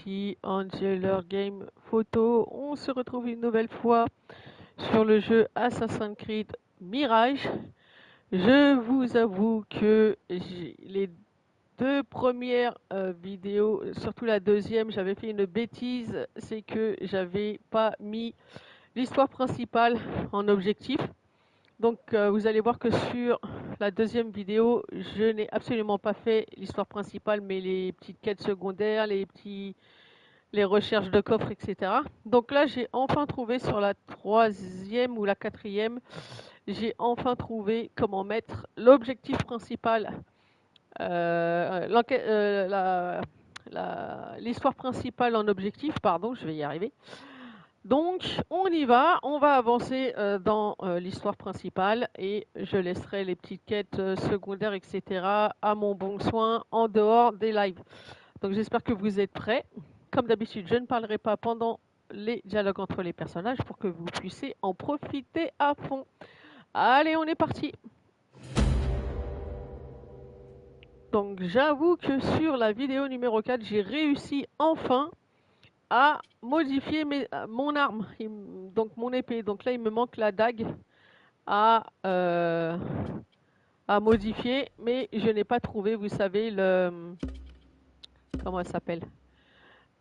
City, Angeler Game Photo. On se retrouve une nouvelle fois sur le jeu Assassin's Creed Mirage. Je vous avoue que les deux premières vidéos, surtout la deuxième, j'avais fait une bêtise, c'est que j'avais pas mis l'histoire principale en objectif. Donc vous allez voir que sur la deuxième vidéo, je n'ai absolument pas fait l'histoire principale, mais les petites quêtes secondaires, les recherches de coffres, etc. Donc là, j'ai enfin trouvé sur la troisième ou la quatrième, j'ai enfin trouvé comment mettre l'objectif principal, l'histoire principale en objectif, pardon, je vais y arriver. Donc, on y va, on va avancer dans l'histoire principale et je laisserai les petites quêtes secondaires, etc. à mon bon soin en dehors des lives. Donc, j'espère que vous êtes prêts. Comme d'habitude, je ne parlerai pas pendant les dialogues entre les personnages pour que vous puissiez en profiter à fond. Allez, on est parti. Donc, j'avoue que sur la vidéo numéro 4, j'ai réussi enfin à modifier mon arme, donc mon épée. Donc là, il me manque la dague à modifier, mais je n'ai pas trouvé, vous savez, comment elle s'appelle,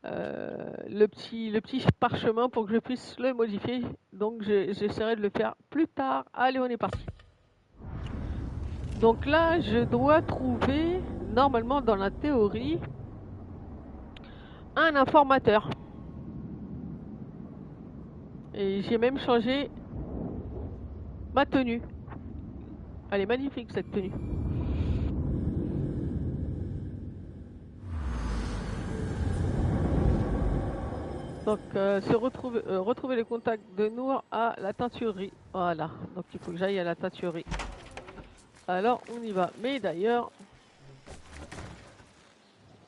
le petit parchemin pour que je puisse le modifier. Donc j'essaierai de le faire plus tard. Allez, on est parti. Donc là, je dois trouver, normalement dans la théorie, un informateur. Et j'ai même changé ma tenue. Elle est magnifique cette tenue. Donc retrouver le contact de Nour à la teinturerie. Voilà, donc il faut que j'aille à la teinturerie. Alors on y va. Mais d'ailleurs,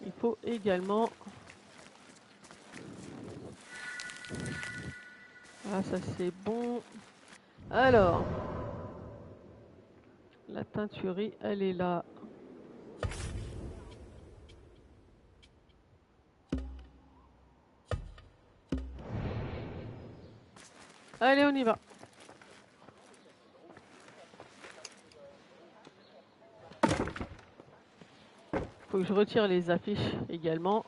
il faut également... Ah ça c'est bon. Alors, la teinturerie, elle est là. Allez, on y va. Faut que je retire les affiches également.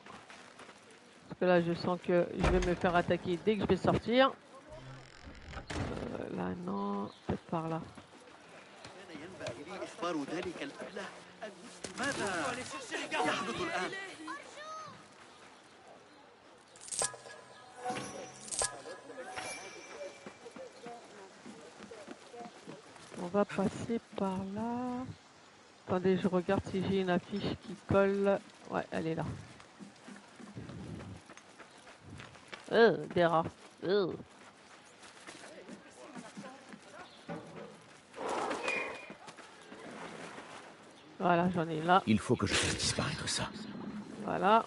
Parce que là, je sens que je vais me faire attaquer dès que je vais sortir. Là, non. Peut-être par là. On va passer par là. Attendez, je regarde si j'ai une affiche qui colle. Ouais, elle est là. Des rats. Voilà, j'en ai là. Il faut que je fasse disparaître ça. Voilà.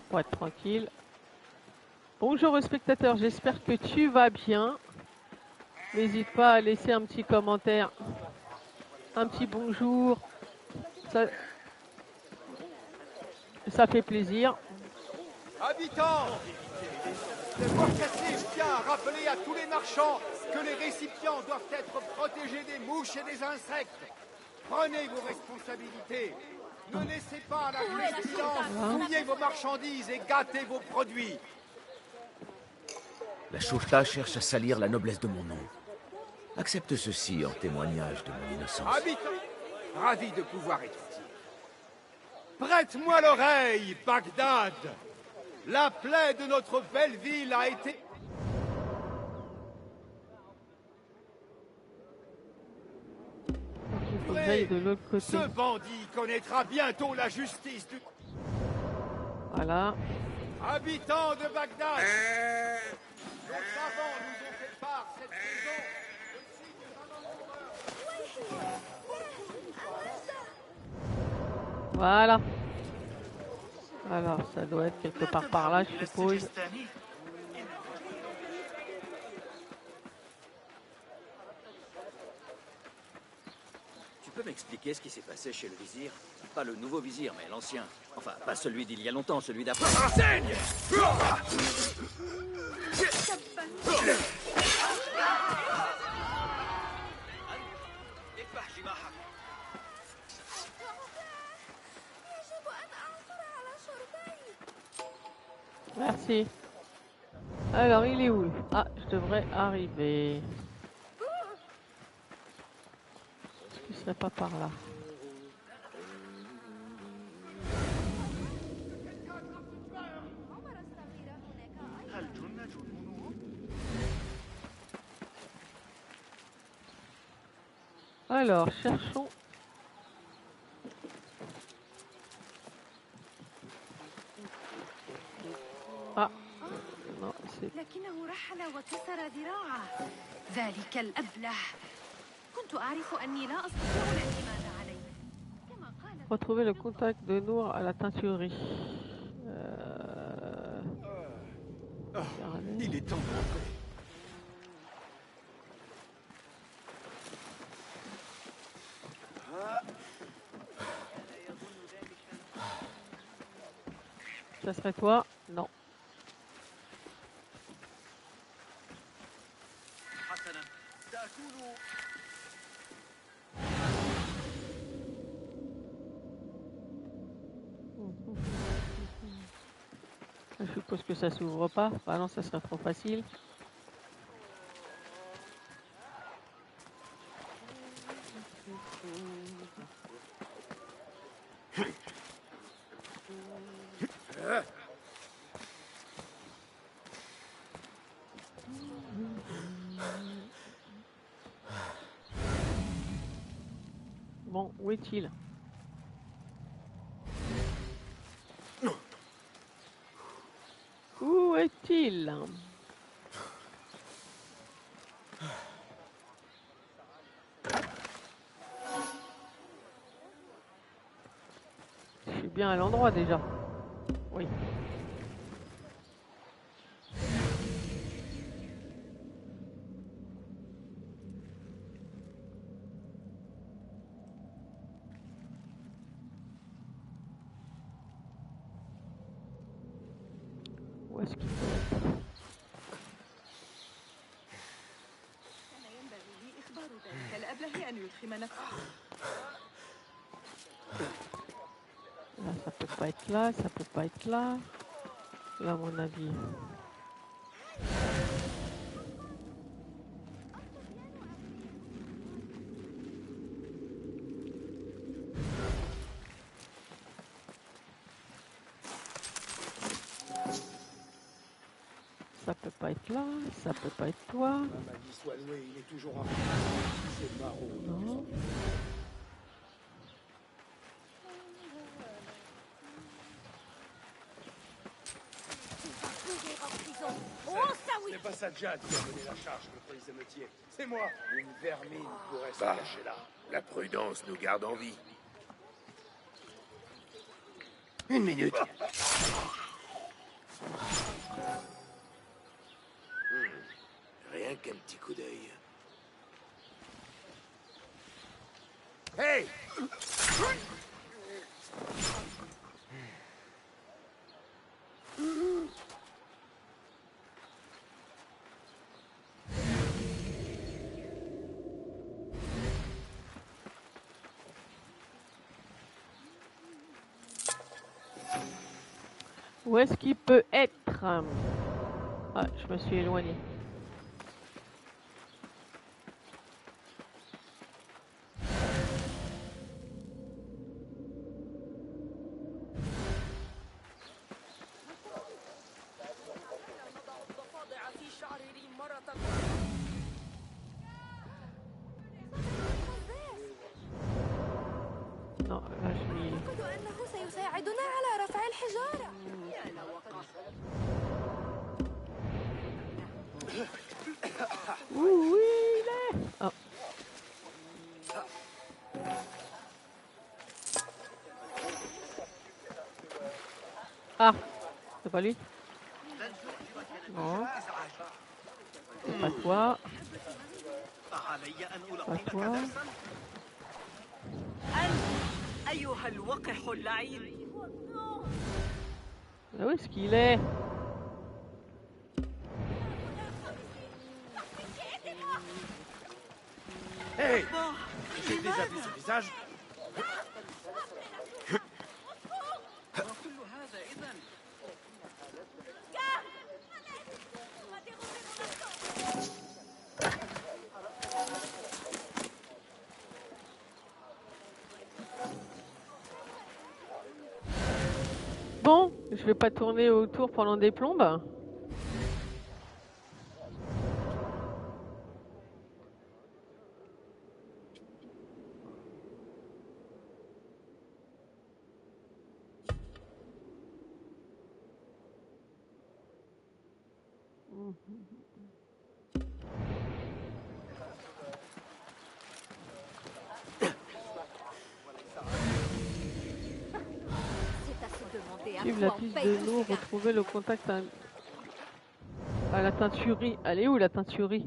Pour être tranquille. Bonjour aux spectateurs, j'espère que tu vas bien. N'hésite pas à laisser un petit commentaire, un petit bonjour. Ça fait plaisir. Habitants, le fort cassé tient à rappeler à tous les marchands que les récipients doivent être protégés des mouches et des insectes. Prenez vos responsabilités. Ne laissez pas la pestilence fouiller vos marchandises et gâter vos produits. La Shurta cherche à salir la noblesse de mon nom. Accepte ceci en témoignage de mon innocence. Habitants, ravi de pouvoir être utile. Prête-moi l'oreille, Bagdad. La plaie de notre belle ville a été... Il faut que j'aille de l'autre côté. Ce bandit connaîtra bientôt la justice du... Voilà. Habitants de Bagdad, nos savants nous ont fait part cette saison de signes avant-coureurs. Voilà. Alors, ça doit être quelque part par là, je suppose. peux m'expliquer ce qui s'est passé chez le vizir? Pas le nouveau vizir, mais l'ancien. Enfin, pas celui d'il y a longtemps, celui d'après. Enseigne! Merci. Alors, il est où? Ah, je devrais arriver. Est-ce qu'il serait pas par là? Alors, cherchons. Ah, non, c'est... لكنه رحل وكسر ذراعه ذلك الأبله كنت أعرف أني لا أستطيع الاعتماد عليه كما قال Retrouver le contact de Nour à la teinturerie. Il est temps de rentrer. Ça serait toi? Non. Je suppose que ça s'ouvre pas. Ah non, ça serait trop facile. Bon, où est-il? Où est-il? Je suis bien à l'endroit déjà. Oui. Où est-ce qu'il peut être? كان ينبغي لي إخبار ذلك الأبله أن يلخم نفسه Là, ça peut pas être là, ça peut pas être là. Là, à mon avis. Ça peut pas être là, ça peut pas être toi. Ma magie soit louée, il est toujours en C'est marrant. Non. C'est pas Sajjad qui a mené la charge contre les émeutiers. C'est moi. Une vermine pourrait se cacher là. La prudence nous garde en vie. Une minute. Rien qu'un petit coup d'œil. Hey! Où est-ce qu'il peut être? Ah, je me suis éloignée. Non, là je suis... أعتقد أنه سيساعدنا على رفع الحجارة Où il est? Oh. Ah, c'est pas lui? Non. C'est pas toi. Pas toi. أيها الوقح اللعين. Où est-ce qu'il est? Hé! J'ai déjà vu ce visage. وكل هذا إذن. Bon, je vais pas tourner autour pendant des plombes. Suivre la piste de l'eau, retrouver le contact à la teinturerie. Elle est où la teinturerie?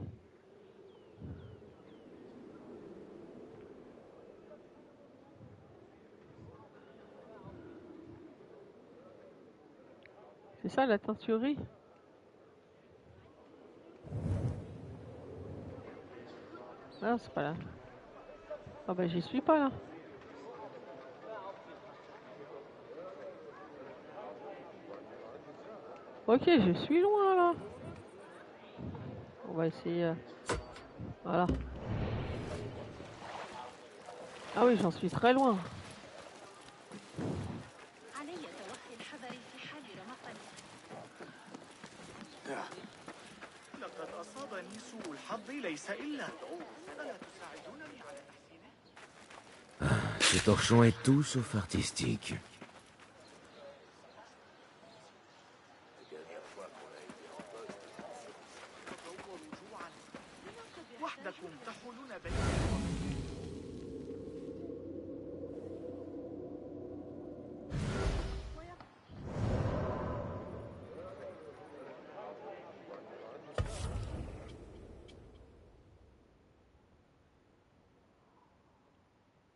C'est ça la teinturerie? Ah, c'est pas là. Ah bah j'y suis pas là. Ok, je suis loin là. On va essayer. Voilà. Ah oui, j'en suis très loin. لقد أصابني سوء الحظ ليس إلا ألا تساعدونني على تحسينه؟ Ce torchon est tout sauf artistique. وحدكم تحولون بيني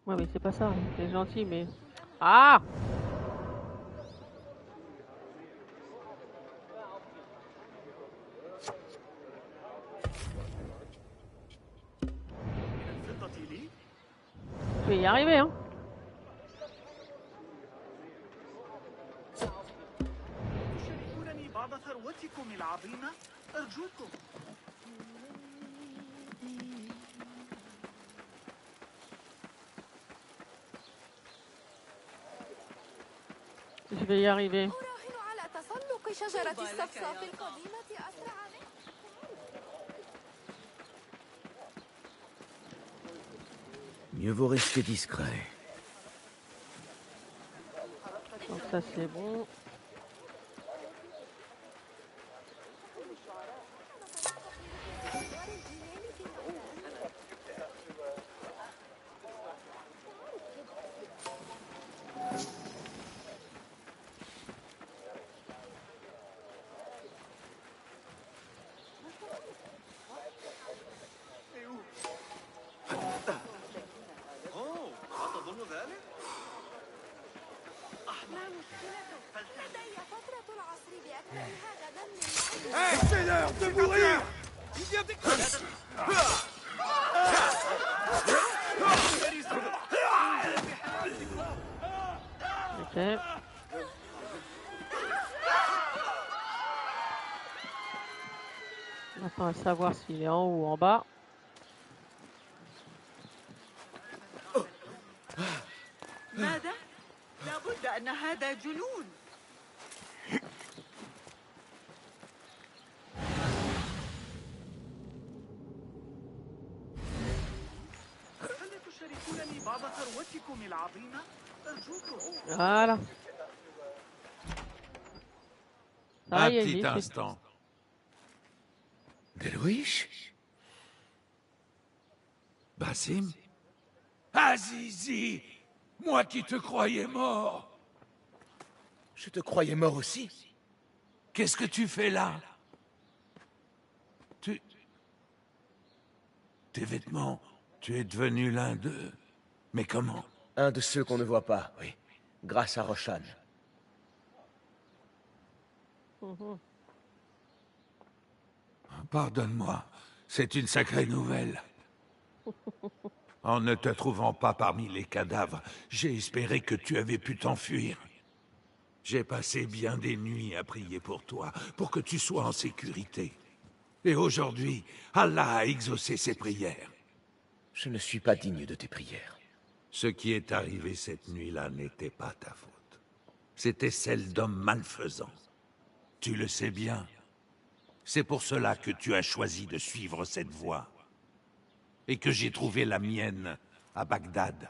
Ouais, mais c'est pas ça. C'est gentil, mais. Ah! الفضة لي Je vais y arriver, hein. تشاركونني بعض ثروتكم العظيمة أرجوكم. Je vais y arriver. أراهن على تسلق شجرة الصفصاف القديمة أسرع منك. Mieux vaut rester discret. Donc ça c'est bon. أوه، أتظن ذلك؟ أحمد لدي فترة العصر بأكملها غدا من Hé, c'est l'heure de mourir! Il vient Ok. Maintenant à savoir s'il est en haut ou en bas. ماذا؟ لابد أن هذا جنون. هل تشاركونني بعض ثروتكم العظيمة أرجوكم. Voilà. Ça Un y est, petit j'y suis. instant. Delouish? Bassim? Azizi! Moi qui te croyais mort! Je te croyais mort aussi. Qu'est-ce que tu fais là? Tes vêtements, tu es devenu l'un d'eux. Mais comment? Un de ceux qu'on ne voit pas, oui. Grâce à Roshan. Pardonne-moi, c'est une sacrée nouvelle. En ne te trouvant pas parmi les cadavres, j'ai espéré que tu avais pu t'enfuir. J'ai passé bien des nuits à prier pour toi, pour que tu sois en sécurité. Et aujourd'hui, Allah a exaucé ses prières. Je ne suis pas digne de tes prières. Ce qui est arrivé cette nuit-là n'était pas ta faute. C'était celle d'hommes malfaisants. Tu le sais bien. C'est pour cela que tu as choisi de suivre cette voie. Et que j'ai trouvé la mienne à Bagdad.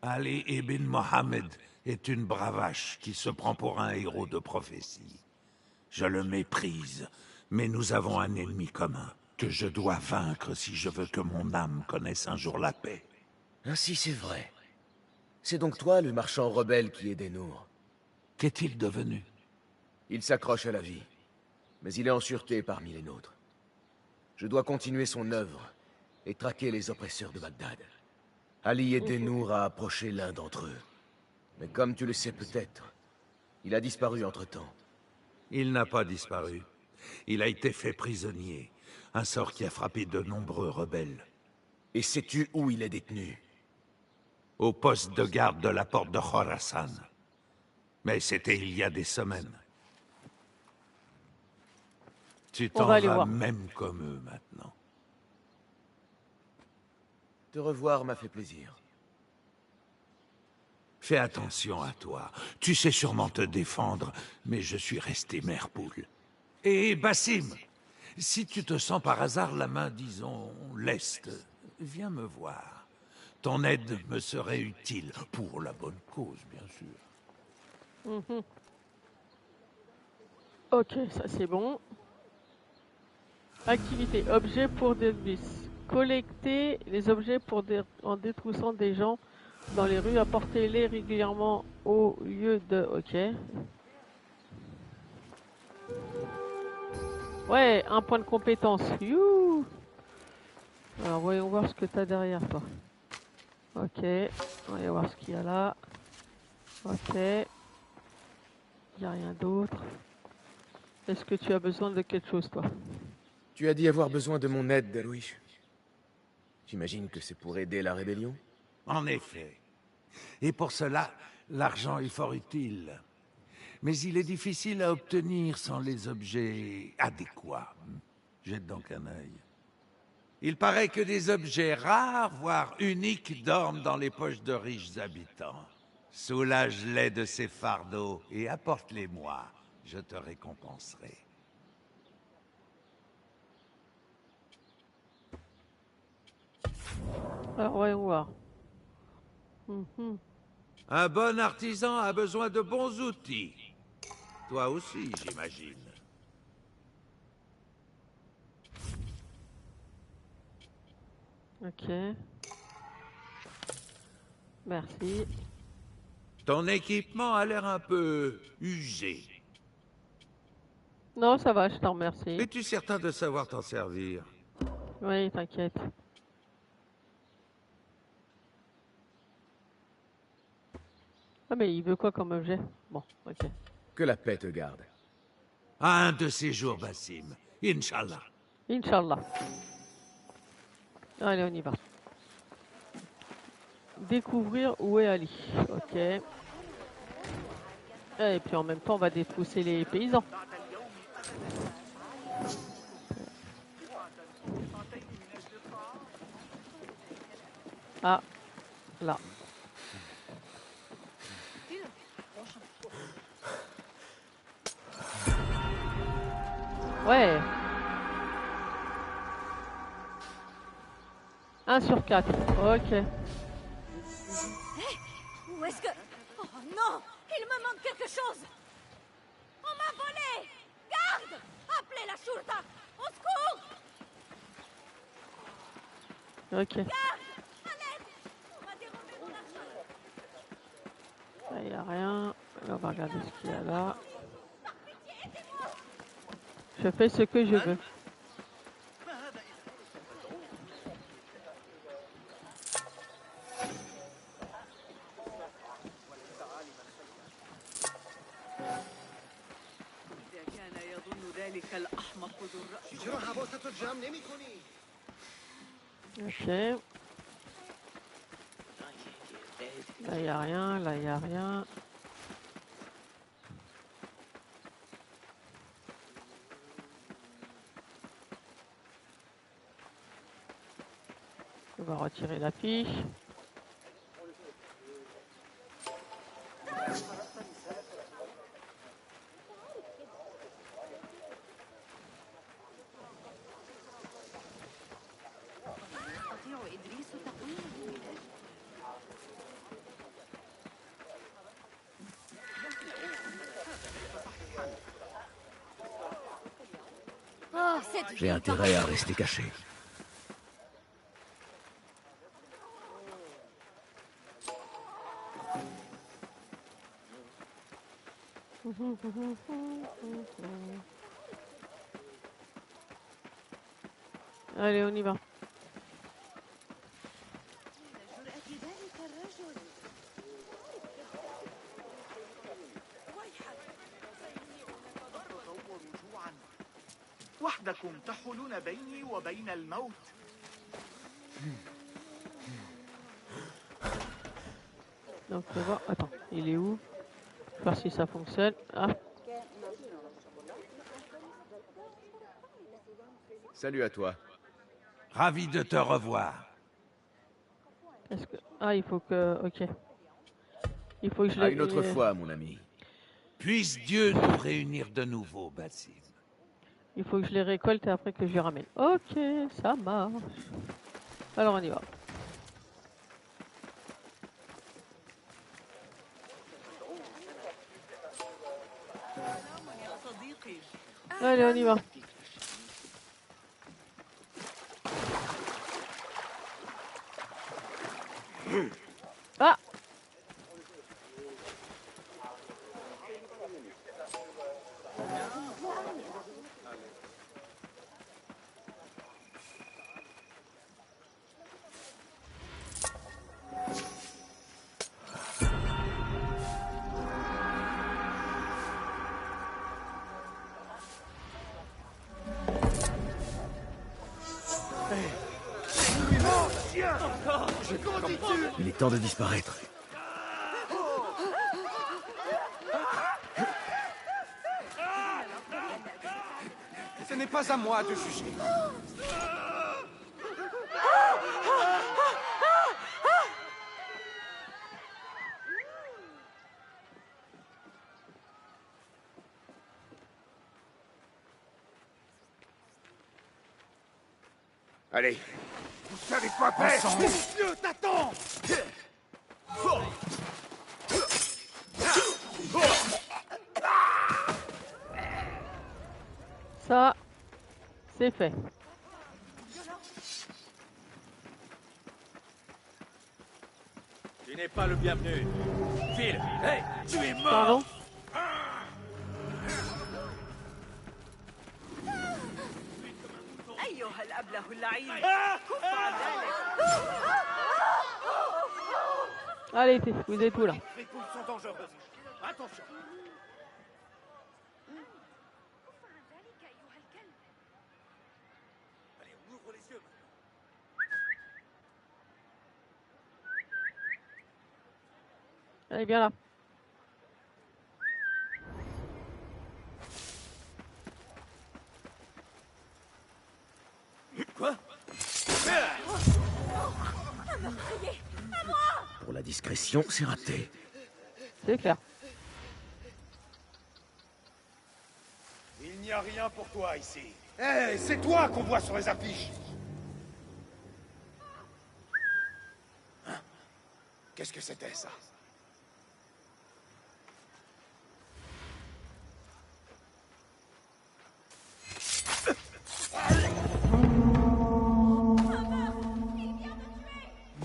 Ali ibn Mohammed est une bravache qui se prend pour un héros de prophétie. Je le méprise, mais nous avons un ennemi commun que je dois vaincre si je veux que mon âme connaisse un jour la paix. Ainsi c'est vrai. C'est donc toi le marchand rebelle qui est Nour. Qu'est-il devenu? Il s'accroche à la vie, mais il est en sûreté parmi les nôtres. Je dois continuer son œuvre et traquer les oppresseurs de Bagdad. Ali et Nour a approché l'un d'entre eux. Mais comme tu le sais peut-être, il a disparu entre-temps. Il n'a pas disparu. Il a été fait prisonnier, un sort qui a frappé de nombreux rebelles. Et sais-tu où il est détenu? Au poste de garde de la porte de Khorasan. Mais c'était il y a des semaines. Tu t'en vas même comme eux maintenant. Te revoir m'a fait plaisir. Fais attention à toi. Tu sais sûrement te défendre, mais je suis resté mère poule. Et Basim, si tu te sens par hasard la main, disons, leste, viens me voir. Ton aide me serait utile, pour la bonne cause, bien sûr. Ok, ça c'est bon. Activité, objet pour Delvis. Collecter les objets en détroussant des gens dans les rues, apportez-les régulièrement au lieu de... Ok. Ouais, un point de compétence. Youhou. Alors voyons voir ce que tu as derrière toi. Ok, on va voir ce qu'il y a là. Ok. Il n'y a rien d'autre. Est-ce que tu as besoin de quelque chose, toi? Tu as dit avoir besoin de mon aide, Darwish. J'imagine que c'est pour aider la rébellion? En effet. Et pour cela, l'argent est fort utile. Mais il est difficile à obtenir sans les objets adéquats. Jette donc un œil. Il paraît que des objets rares, voire uniques, dorment dans les poches de riches habitants. Soulage-les de ces fardeaux et apporte-les-moi. Je te récompenserai. Alors voyons voir. Un bon artisan a besoin de bons outils. Toi aussi, j'imagine. Ok. Merci. Ton équipement a l'air un peu usé. Non, ça va, je t'en remercie. Es-tu certain de savoir t'en servir? Oui, t'inquiète. Ah mais il veut quoi comme objet? Bon, ok. Que la paix te garde. À un de ces jours, Basim. Inch'Allah. Inch'Allah. Allez, on y va. Découvrir où est Ali. Ok. Et puis en même temps, on va détrousser les paysans. Ah, là. Ouais. 1 sur 4. Ok. Où est-ce que... Oh non! Il me manque quelque chose! On m'a volé! Garde! Appelez la Shurta! Au secours! Ok. Garde! À l'aide! On m'a dérobé mon argent! Il n'y a rien. On va regarder ce qu'il y a là. Je fais ce que je veux. ذلك الأحمق ذو الرأس. چرا حواستو جمع نمی‌کنی؟ Ok. Là, il n'y a rien. Là, il n'y a rien. On va retirer la fiche. يستطيع إدريس تقويمه من أجل J'ai intérêt à rester caché. Allez, on y va. جرأة ذلك الرجل. تتطور جوعا وحدكم تحولون بيني وبين الموت. Donc, on va voir. Attends, il est où? Voir si ça fonctionne. Ah, Salut à toi. Ravi de te revoir. est-ce que. Ah, il faut que. Ok. Il faut que je À le. une autre fois, mon ami. Puisse Dieu nous réunir de nouveau, Basim. Il faut que je les récolte et après que je les ramène. Ok, ça marche. Alors, on y va. يا صديقي. Allez, on y va. Ah! Il est temps de disparaître. Ce n'est pas à moi de juger. Allez, vous savez quoi faire? Monsieur, t'attends! Ça, c'est fait. Tu n'es pas le bienvenu. File. Hey, tu es mort. Pardon? أيها الأبله اللعين. كف عن ذلك. Allez, vous êtes où là? Les poules sont dangereuses. Attention. كف عن ذلك أيها الكلب. Allez, on ouvre les yeux. Allez, viens là. Quoi? Pour la discrétion, c'est raté. C'est clair. Il n'y a rien pour toi ici. Eh, c'est toi qu'on voit sur les affiches. Hein? Qu'est-ce que c'était ça?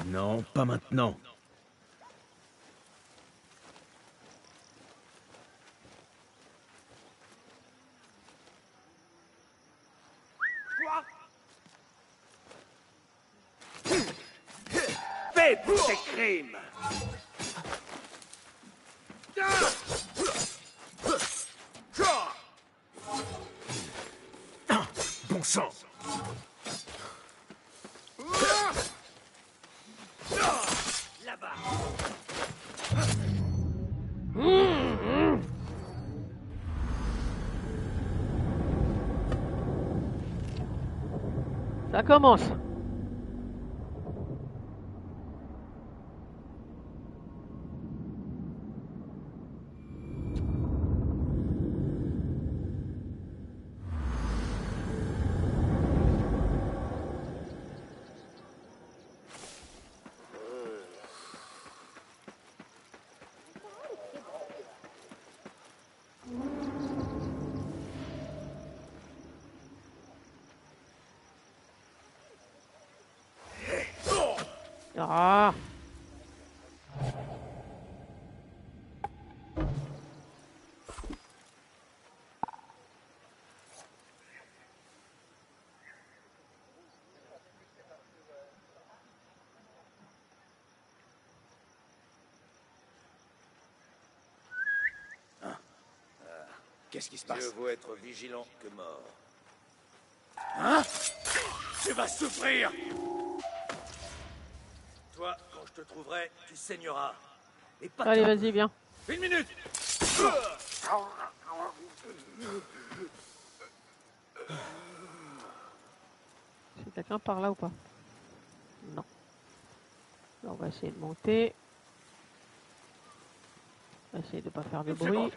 Non, pas maintenant. Paix pour tes crimes! sang. Là-bas. Ça commence. Ah. Qu'est-ce qui se passe? Mieux vaut être vigilant que mort. Hein? Tu vas souffrir! Toi, quand je te trouverai, tu saigneras. Et pas Allez, ta- vas-y, viens. 1 minute! C'est quelqu'un par là ou pas? Non. Là, on va essayer de monter. On va essayer de pas faire de bruit.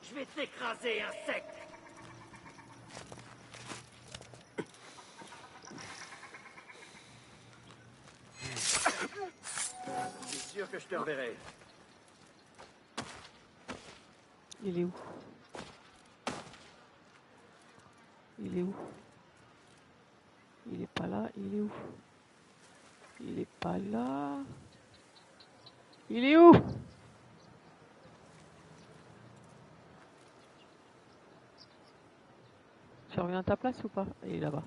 Je vais t'écraser, insecte! Je suis sûr que je te reverrai. Il est où? Il est où? Il est pas là, il est où? Il est pas là. Il est où? Tu reviens à ta place ou pas? Il est là-bas.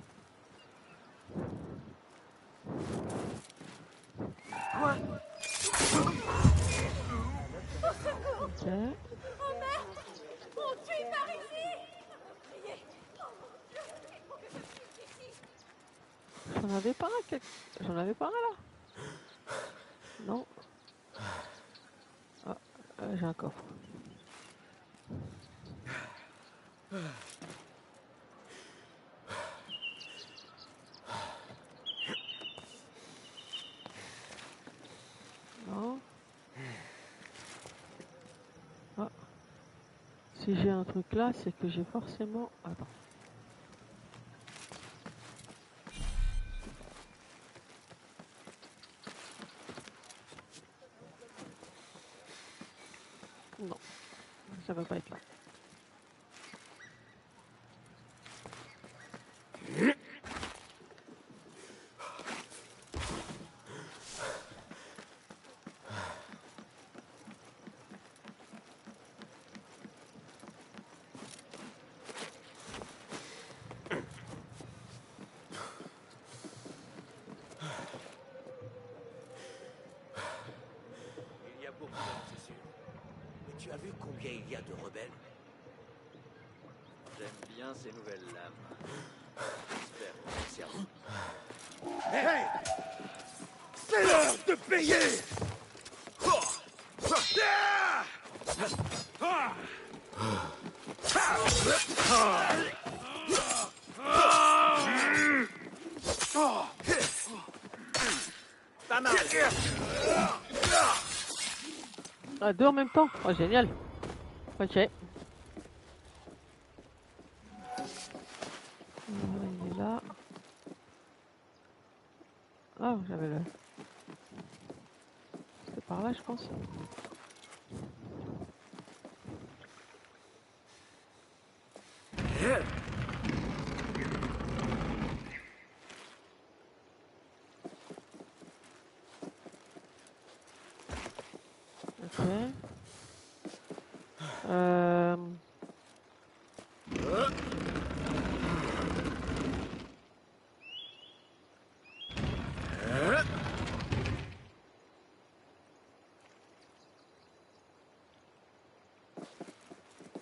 Quoi? Ok. On tue par ici! J'en avais pas un, j'en avais pas un là. Non. Ah, j'ai un coffre. Non. Ah. Si j'ai un truc là, c'est que j'ai forcément... Attends. Non, ça va pas être là. Il y a beaucoup d'hommes, c'est sûr. Mais tu as vu combien il y a de rebelles? J'aime bien ces nouvelles lames. J'espère qu'on s'en servira. Hey! C'est l'heure de payer! Pas mal. Ah, deux en même temps. Oh, génial. Ok. Il est là. Ah, j'avais le... C'est par là, je pense. Ok.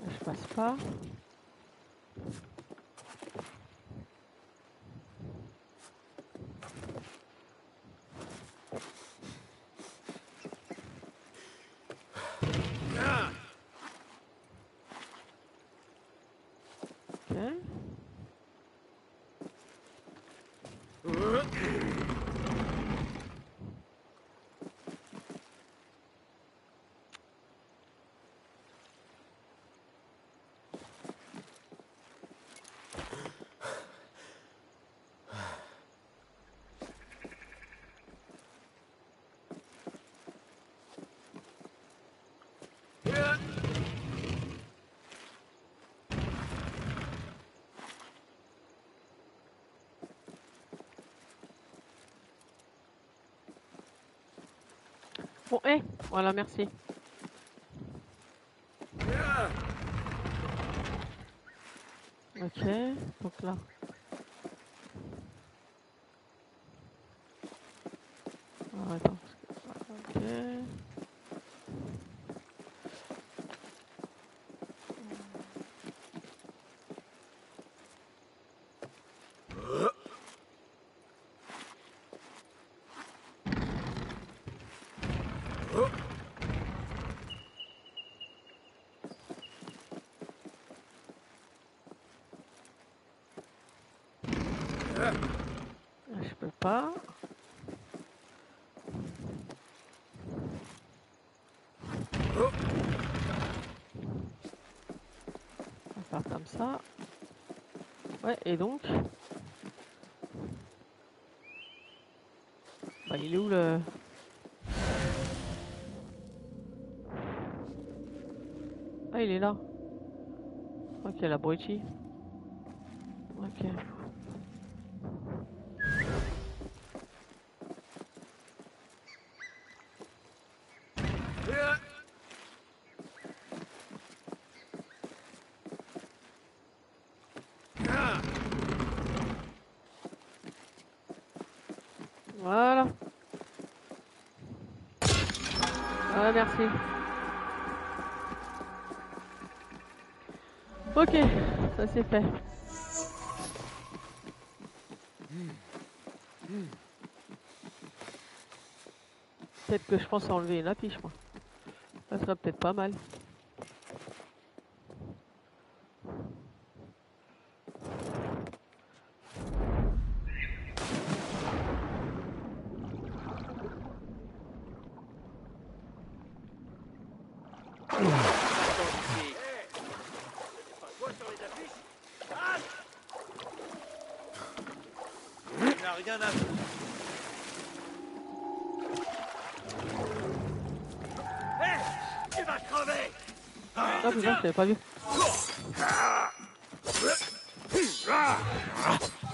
Je passe pas. Bon, voilà, merci. Ok, donc là. Ah, attends. Ok. Je peux pas. On va faire comme ça. Ouais, et donc bah, il est où le... Ah, il est là. Ok, l'abruti. Ok. Voilà. Voilà, merci. Ok, ça c'est fait. Peut-être que je pense à enlever une affiche, moi. Ça serait peut-être pas mal. Rien à foutre. Tu vas crever. Ah putain, je l'avais pas vu.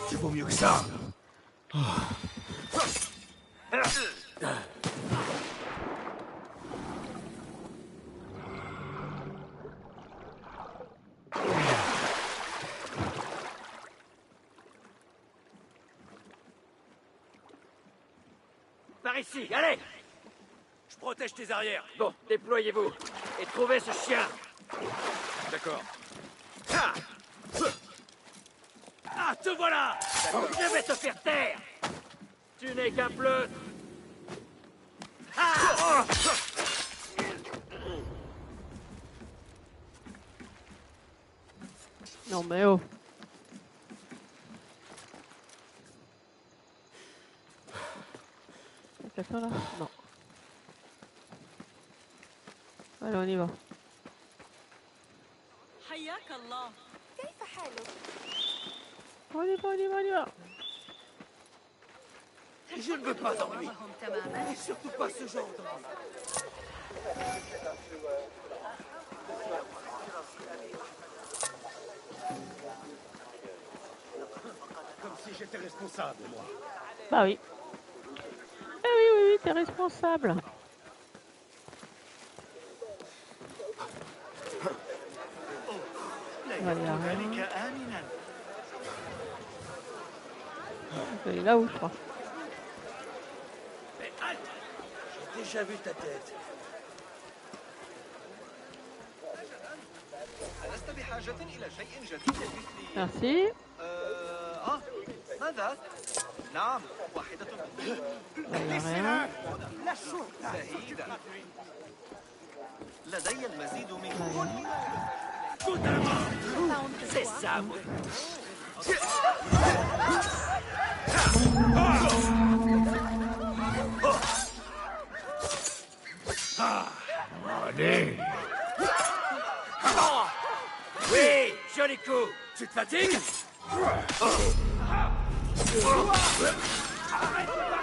Tu vaux mieux que ça. Par ici, allez! Je protège tes arrières. Bon, déployez-vous et trouvez ce chien. D'accord. Ah, te voilà! Je vais te faire taire! Tu n'es qu'un pleutre! Ah! Non mais oh. Quelqu'un là? Non. Allez, on y va. حياك الله. كيف حالك؟ On y va, on y va, on y va. Je ne veux pas d'ennui. معهم تماما. Et surtout pas ce genre d'ennui. Comme si j'étais responsable, moi. Bah oui. Eh oui, oui, oui, t'es responsable. لا ذلك آمنا. Il est là-haut, je crois. Mais halte! J'ai déjà vu ta tête. ألست بحاجة إلى شيء جديد مثل Merci. ماذا؟ نعم، واحدة Rien. لا شرطة. لدي المزيد من كل C'est ça, moi. fatigue?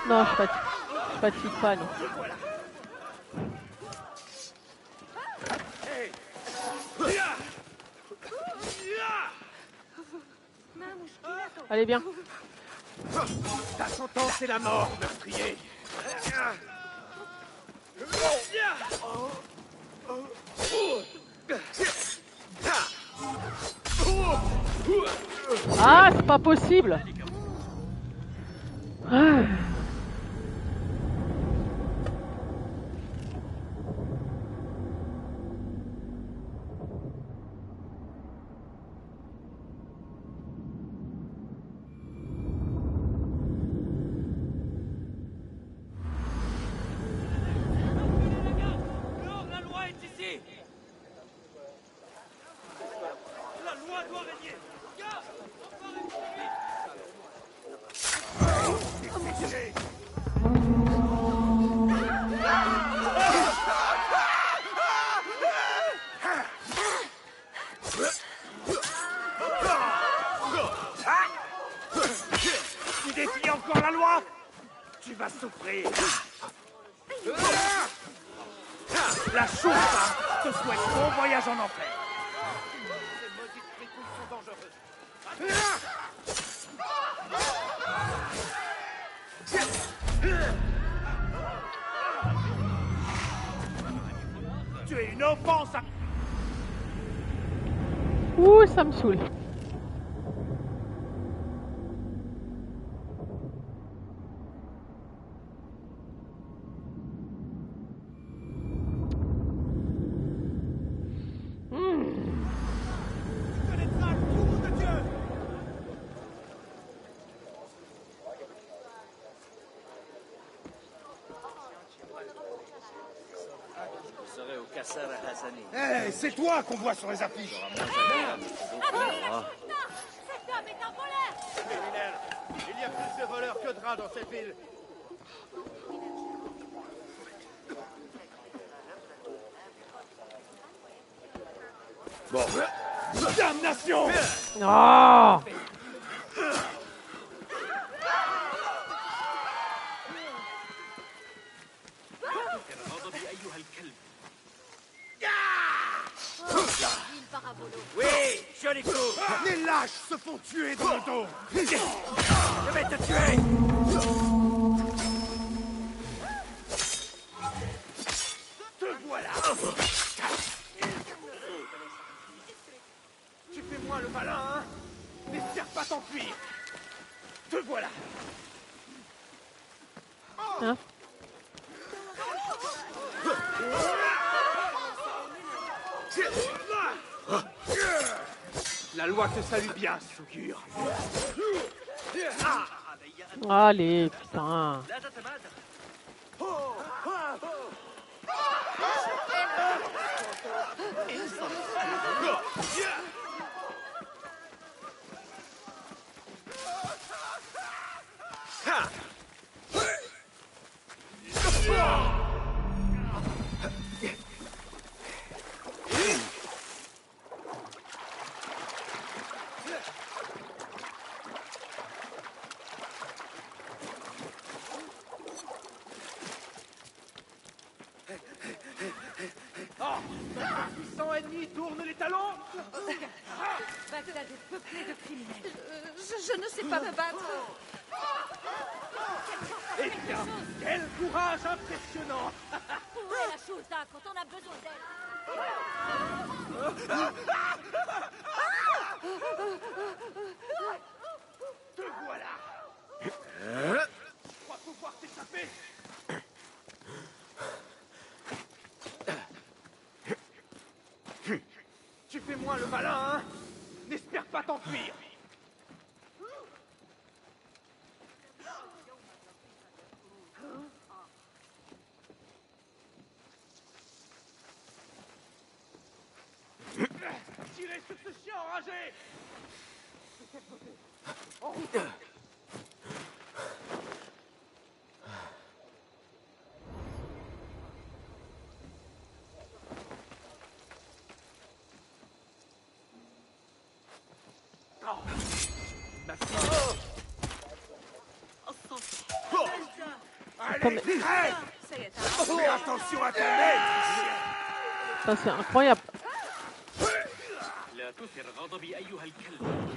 Non, je fatigue pas, non. Allez, bien. Ta sentence, c'est la mort, meurtrier. Ah, c'est pas possible. Ah. La loi est ici! La loi doit régner! Tu défies encore la loi? Tu vas souffrir. La Choufa te souhaite bon voyage en enfer. Ces maudites fricouilles sont dangereuses. Tu es une offense à... Ouh, ça me saoule. Tu connaîtras le tour de Dieu. Vous serez au Kassar à Hassani. Eh, c'est toi qu'on voit sur les affiches. Criminel, il y a plus de voleurs que de rats dans cette ville. Bon. Damnation! Oh. Oui, joli coup! Les lâches se font tuer dans le dos. Je vais te tuer! Te voilà. Tu fais moins le malin, hein? N'espère pas t'enfuir. Te voilà. Hein? La loi te salue bien, Sougur. Allez, putain. Puissant ennemi tourne les talons. Bagdad est peuplée de criminels. Je ne sais pas me battre. Eh bien, quel courage impressionnant. Où est la chose là quand on a besoin d'elle? Te voilà. Tu crois pouvoir t'échapper? Tu fais moins le malin, hein? N'espère pas t'enfuir. Tirez sur ce chien enragé! En route! أسرع. Attendez. Fais attention à ton maître. Ça c'est incroyable. لا تثر غضبي أيها الكلب.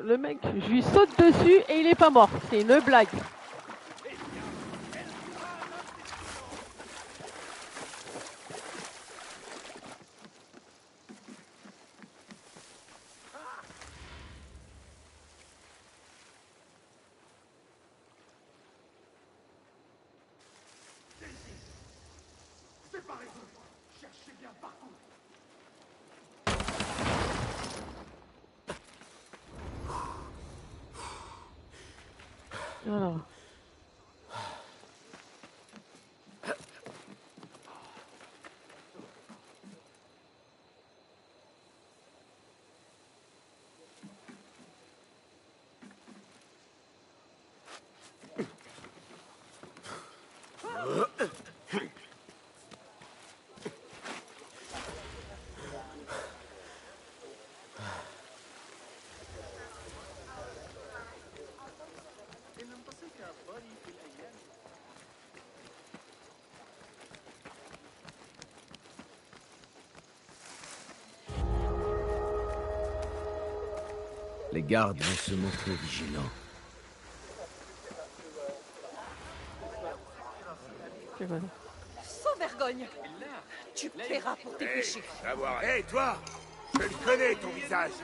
Le mec, je lui saute dessus et il est pas mort. C'est une blague. Séparez-vous. Cherchez bien partout. Alors. Les gardes vont se montrer vigilants. Sans vergogne. Tu paieras pour tes péchés. Hé, toi! Je le connais, ton visage!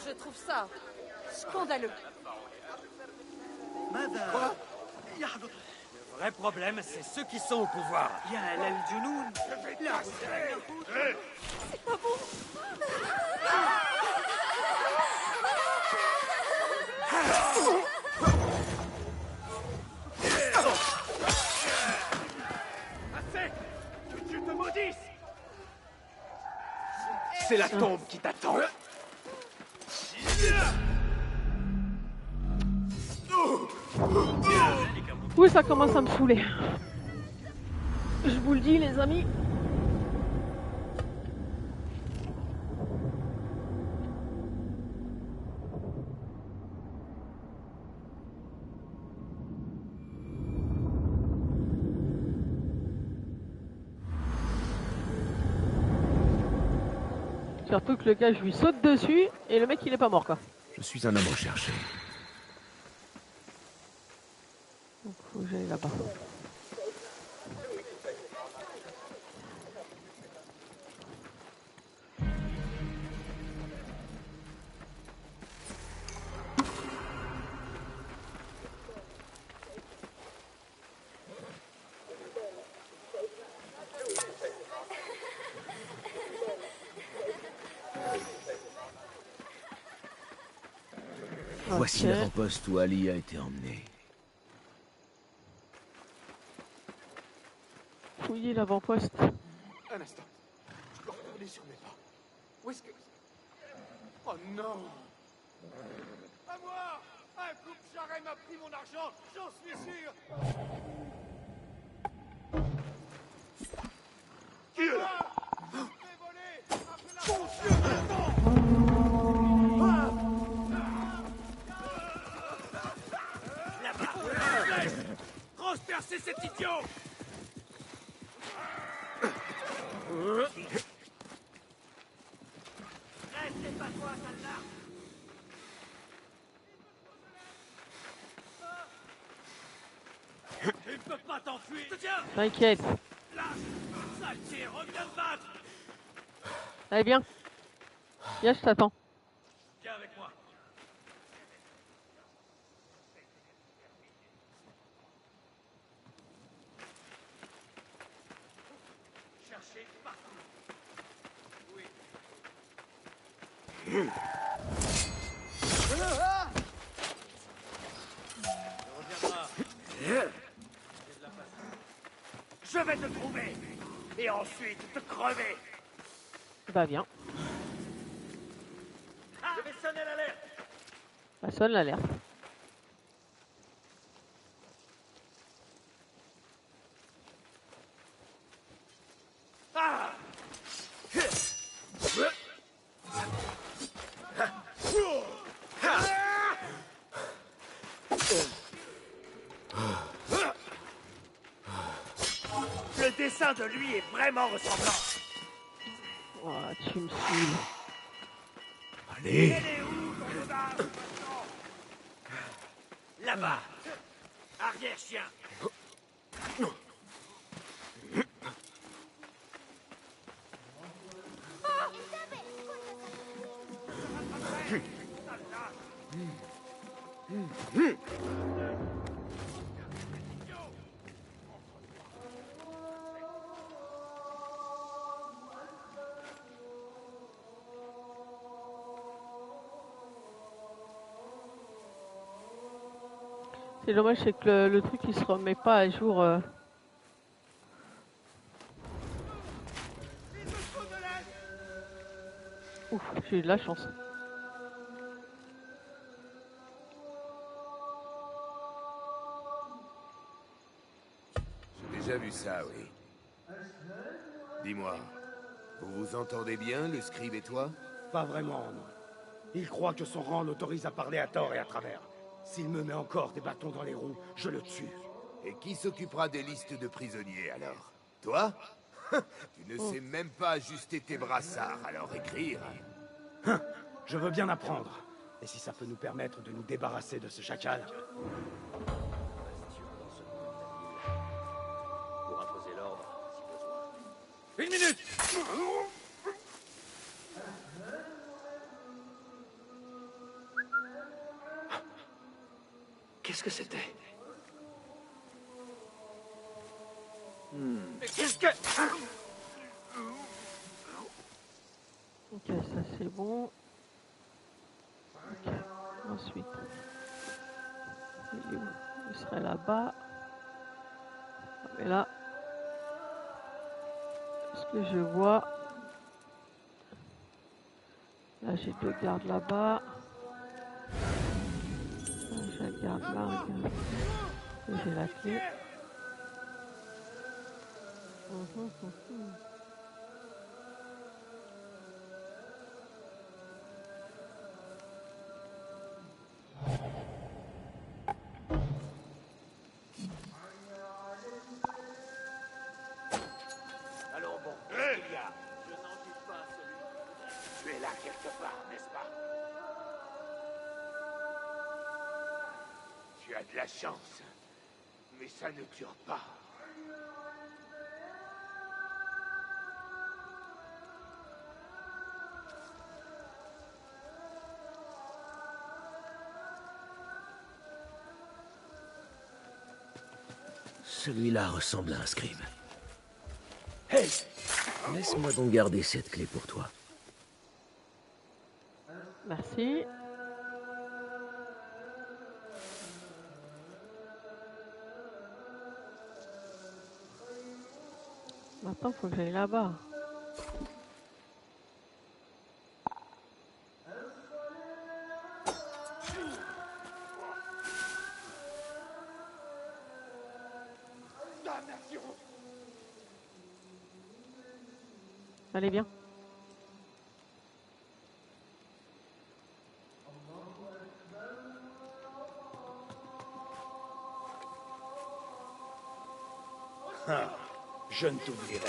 Je trouve ça scandaleux. ماذا يحدث؟ Le vrai problème, c'est ceux qui sont au pouvoir. يا للجنون. لا C'est pas bon. Assez! Que Dieu te maudisse! C'est la tombe qui t'attend. Oui, ça commence à me saouler. Je vous le dis, les amis. Surtout que le gars, je lui saute dessus et le mec, il est pas mort, quoi. Je suis un homme recherché. Donc, faut que j'aille là-bas. Voici Ok. l'avant-poste où Ali a été emmené. Fouiller l'avant-poste. Un instant. Je dois retourner sur mes pas. Où est-ce que... Oh non! À moi! Un coupe-jarret m'a pris mon argent, j'en suis sûr! Qui est là? Je vais voler! Après la Transpercez cet idiot! Restez pas toi, Salnar. Tu ne peux pas t'enfuir! Tiens! T'inquiète. Lâche! Saleté, reviens te battre! Allez, viens. Viens, je t'attends. Viens avec moi! Cherchez partout! Oui. Je vais te trouver. Et ensuite te crever. Bah, viens. Ça sonne l'alerte. Le dessin de lui est vraiment ressemblant. Oh, tu me saoules. Allez, Elle est où, ton audace, maintenant? Là-bas. Arrière, chien. C'est dommage, c'est que le truc il se remet pas à jour. Ouf, j'ai eu de la chance. J'ai déjà vu ça, oui. Dis-moi, vous vous entendez bien, le scribe et toi? Pas vraiment, non. Il croit que son rang l'autorise à parler à tort et à travers. S'il me met encore des bâtons dans les roues, je le tue. Et qui s'occupera des listes de prisonniers, alors? Toi? Tu ne sais même pas ajuster tes brassards, alors écrire. Je veux bien apprendre. Et si ça peut nous permettre de nous débarrasser de ce chacal. Pour imposer l'ordre, si besoin. Une minute! Qu'est-ce que c'était? Mais qu'est-ce que... Ok, ça c'est bon. Ok, ensuite. Il est où? Il serait là-bas. Mais là, ce que je vois. Là, j'ai 2 gardes là-bas. J'ai un garde là, regarde. Et j'ai la clé. Alors bon, qu'est-ce qu'il y a? Je n'en doute pas, celui... Tu es là quelque part, n'est-ce pas? Tu as de la chance. Mais ça ne dure pas. Celui-là ressemble à un scribe. Hey! Laisse-moi donc garder cette clé pour toi. Merci. Maintenant, faut que j'aille là-bas. Allez, bien. Je ne t'oublierai pas.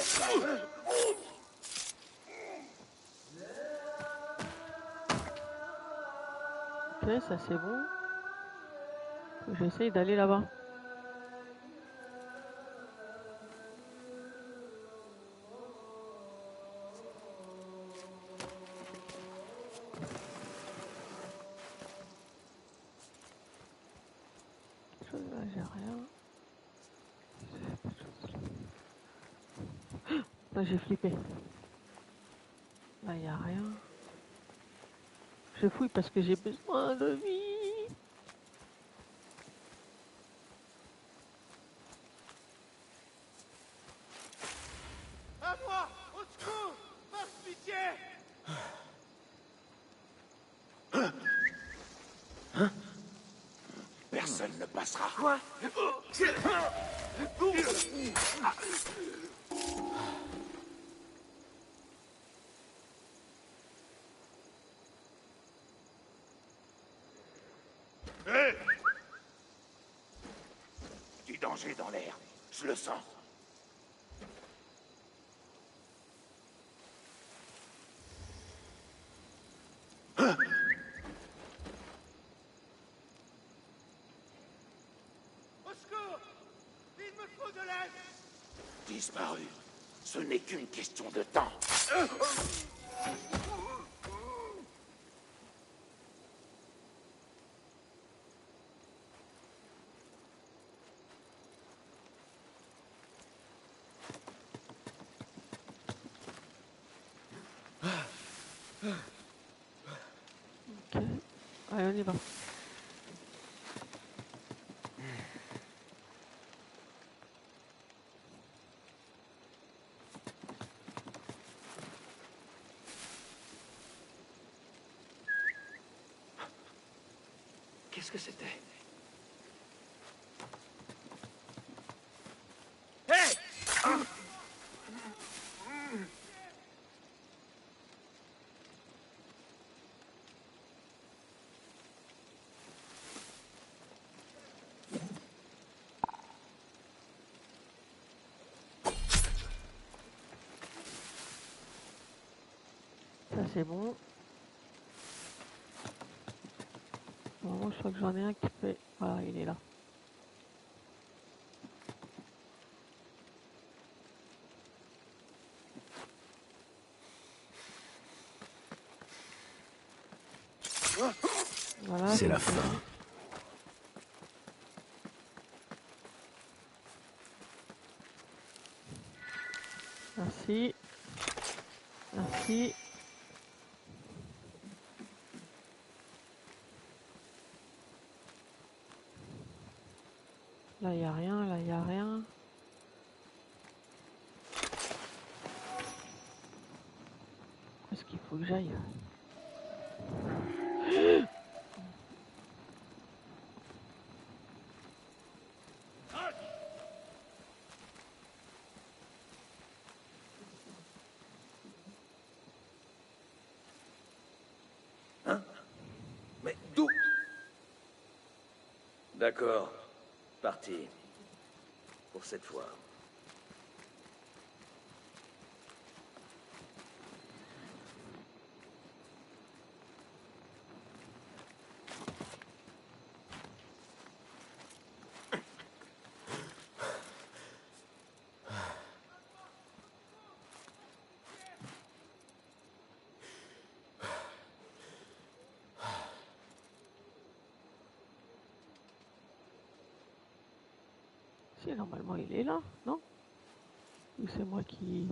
Ok, ça c'est bon. Faut que j'essaye d'aller là-bas. Là, j'ai rien. Là, j'ai flippé. Là, il n'y a rien. Je fouille parce que j'ai besoin de vie. À moi! Au secours! Par pitié! Personne ne passera. Quoi? Hé! Du danger dans l'air. Je le sens. Au secours! Il me faut de l'aide! Disparu. Ce n'est qu'une question de temps. Ok. Allez, on y va. Qu'est-ce que c'était? Ça c'est bon. Normalement, je crois que j'en ai un qui fait. Voilà, il est là. Voilà, C'est la fin. Merci. Merci. Là, il n'y a rien, là, il n'y a rien. Où est-ce qu'il faut que j'aille? Hein? Mais d'où? D'accord. Parti. Pour cette fois. Si, normalement, il est là, non? Ou c'est moi qui...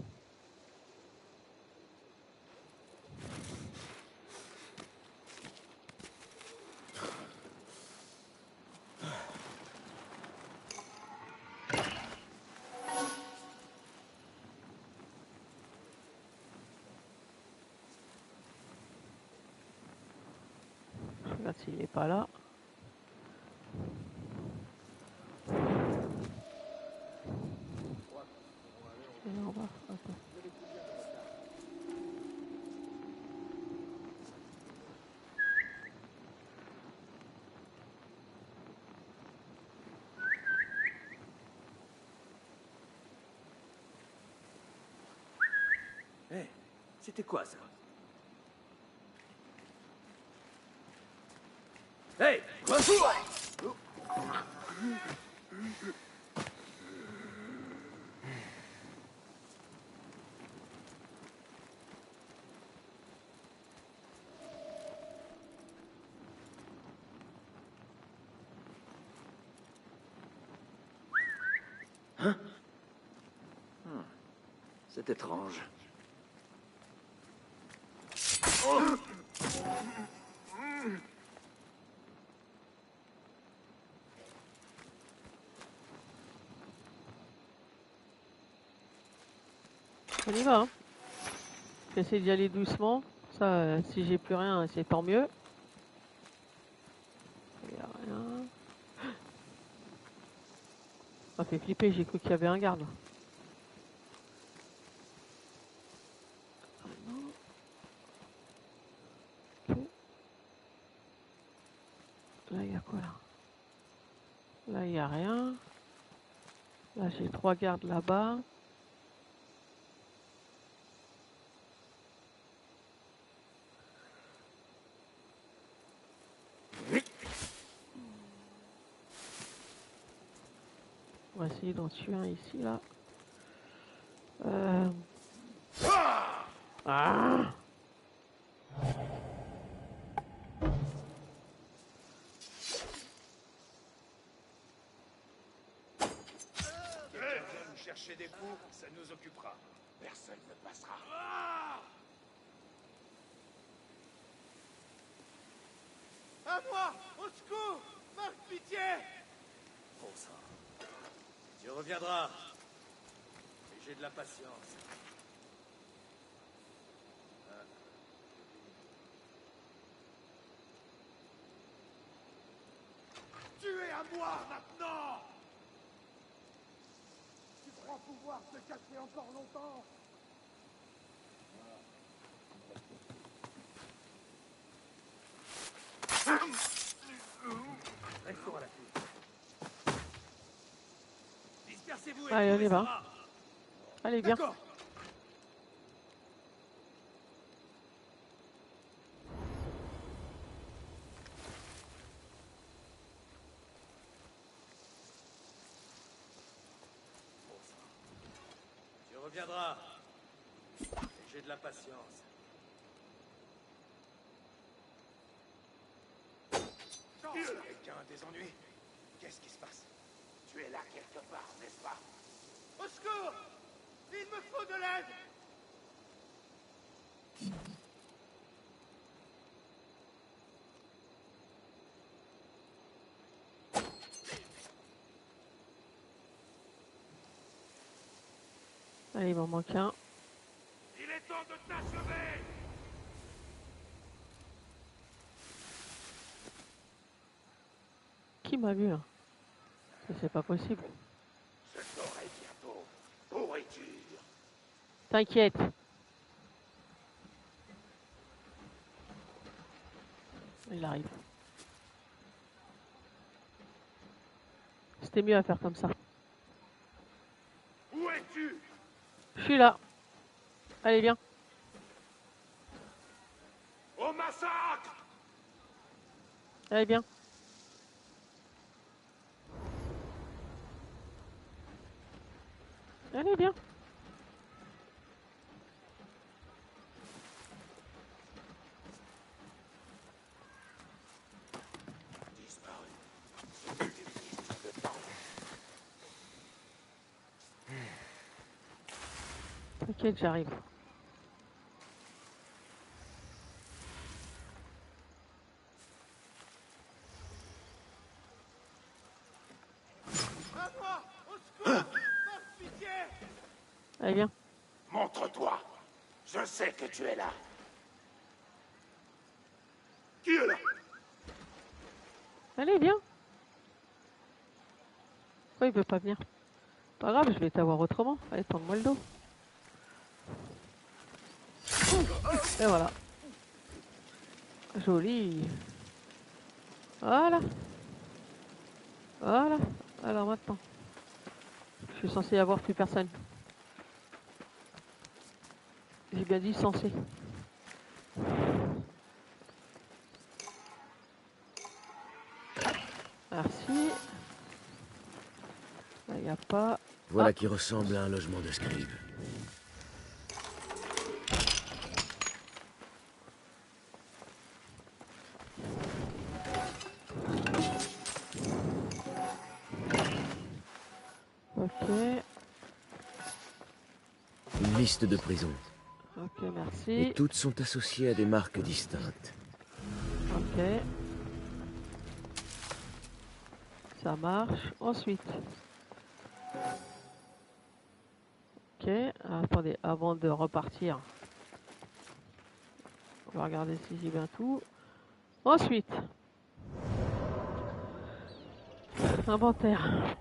Je regarde s'il n'est pas là. Et là, on va... Attends. Hé, c'était quoi ça? Hey! Hein? C'est étrange. On y va, hein. J'essaie d'y aller doucement. Ça, si j'ai plus rien, c'est tant mieux. Ça m'a fait flipper, j'ai cru qu'il y avait un garde. Ah non. Ok. Là, il y a quoi là? Là, il n'y a rien. Là, j'ai 3 gardes là-bas. On va essayer d'en tuer un ici, là. Ah! Quelqu'un vient nous chercher des coups, ça nous occupera. Personne ne passera. À moi! Au secours! Marc, pitié! Bon sang. Tu reviendras. Et j'ai de la patience. Tu es à moi maintenant! Tu crois pouvoir te cacher encore longtemps? Restons à la clé. Dispersez-vous et Allez, on y trouvez va. Sarah. Allez, bien. D'accord. Bon sang. Tu reviendras. Et j'ai de la patience. Quelqu'un a des ennuis? Qu'est-ce qui se passe? Tu es là quelque part, n'est-ce pas? Au secours! Il me faut de l'aide! Allez, il m'en manque un. Il est temps de t'achever! Qui m'a vu là? C'est pas possible. Je t'aurai bientôt. Pourriture. T'inquiète. Il arrive. C'était mieux à faire comme ça. Où es-tu? Je suis là. Allez, viens. Au massacre! Allez, viens. Allez, viens. T'inquiète, j'arrive. À moi! Au secours! Marc, pitié! Allez, viens. Montre-toi. Je sais que tu es là. Qui est là? Allez, viens. Pourquoi il veut pas venir? Pas grave, je vais t'avoir autrement. Allez, tends-moi le dos. Et voilà. Joli. Voilà. Voilà. Alors maintenant. Je suis censé avoir plus personne. J'ai bien dit censé. Merci. Là, il n'y a pas. Voilà qui ressemble à un logement de scribe. Ok. Une liste de prisons. Ok, merci. Et toutes sont associées à des marques distinctes. Ok. Ça marche. Ensuite. Ok. Attendez, avant de repartir. On va regarder si j'ai bien tout. Ensuite. Inventaire.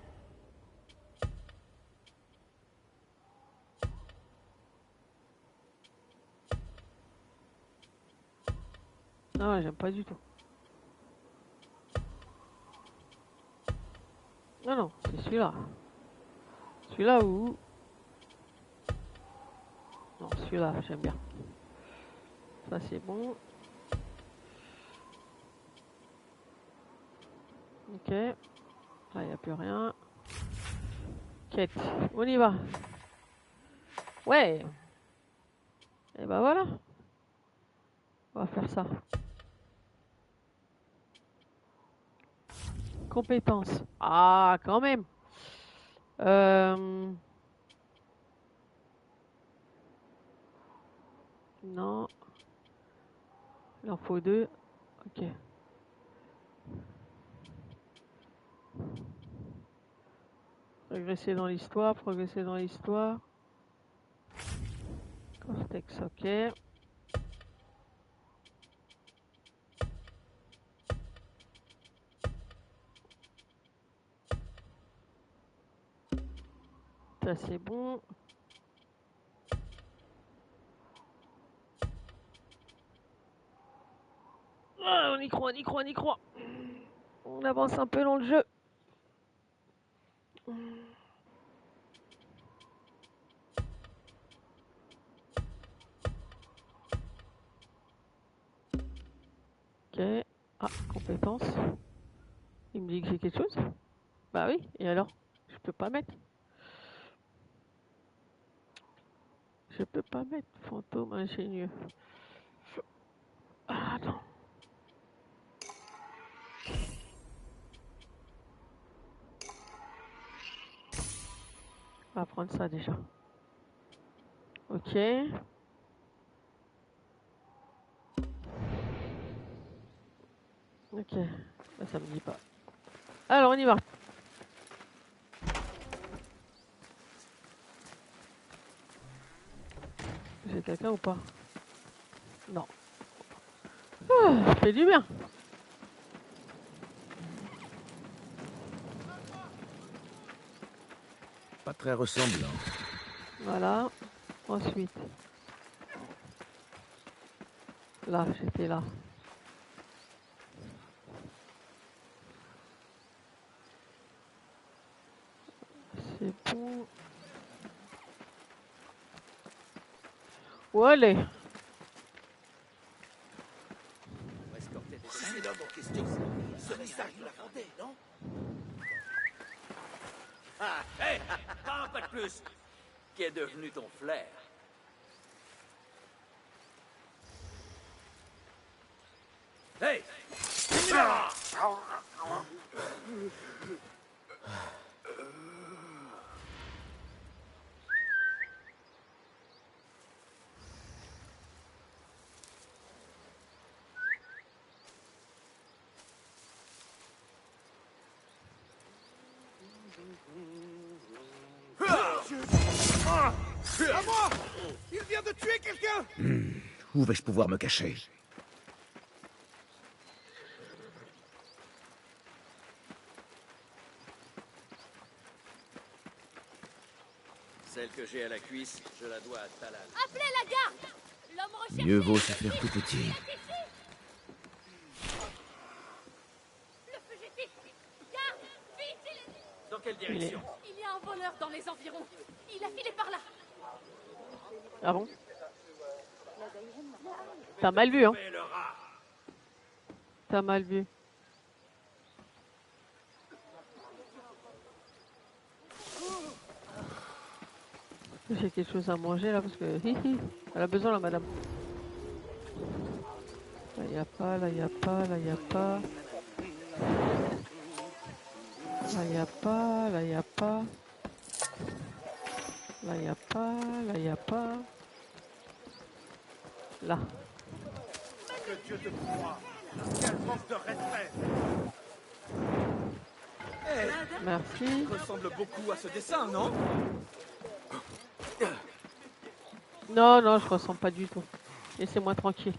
Non, j'aime pas du tout. Non, non, c'est celui-là. Celui-là où... Non, celui-là, j'aime bien. Ça, c'est bon. Ok. Là, il n'y a plus rien. Quête. On y va. Ouais. Et ben voilà. On va faire ça. Compétences. Ah, quand même. Non. Il en faut 2. Ok. Progresser dans l'histoire, progresser dans l'histoire. Cortex, ok. Ça c'est bon. Ah, on y croit, on y croit, on y croit. On avance un peu dans le jeu. Ok. Ah, compétences. Il me dit que j'ai quelque chose. Bah oui, et alors? Je peux pas mettre. Je peux pas mettre fantôme ingénieux. Ah non. On va prendre ça déjà. Ok. Ok. Là, ça me dit pas. Alors, on y va. J'ai quelqu'un ou pas? Non. Ah, ça fait du bien. Pas très ressemblant. Voilà. Ensuite. Là, j'étais là. C'est bon. Où aller? C'est l'homme en question. Ce message nous la vendait, non? Ah, hé, pas un pas de plus. Qui est devenu ton flair? Hey! À moi! Il vient de tuer quelqu'un! Où vais-je pouvoir me cacher? Celle que j'ai à la cuisse, je la dois à Talal. Appelez la garde! L'homme recherché! Mieux vaut se faire tout petit. Le fugitif! Garde! Vite, il est... Dans quelle direction? Il y a un voleur dans les environs. Il a filé par là. Ah bon? T'as mal vu, hein? T'as mal vu. J'ai quelque chose à manger là parce que elle a besoin la madame. Là y a pas, là y a pas, là y a pas. Là y a pas, là y a pas. Là y a pas, là y a pas. Là. Que Dieu te croie. Quel manque de respect. Merci. Ressemble beaucoup à ce dessin, non? Non, non, je ressens pas du tout. Laissez-moi tranquille.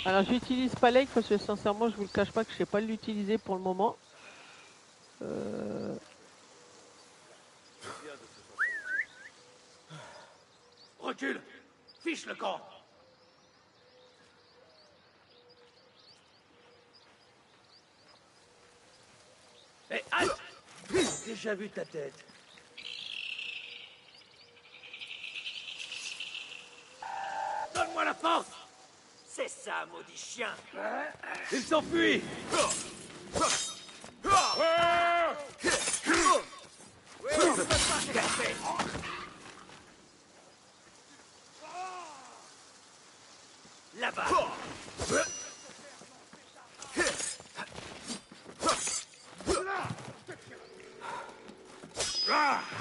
Alors j'utilise pas l'aigle parce que sincèrement je vous le cache pas que je sais pas l'utiliser pour le moment. Recule! Fiche le camp. Hé, halte! J'ai déjà vu ta tête. Donne-moi la force! C'est ça, maudit chien! Il s'enfuit! Là-bas!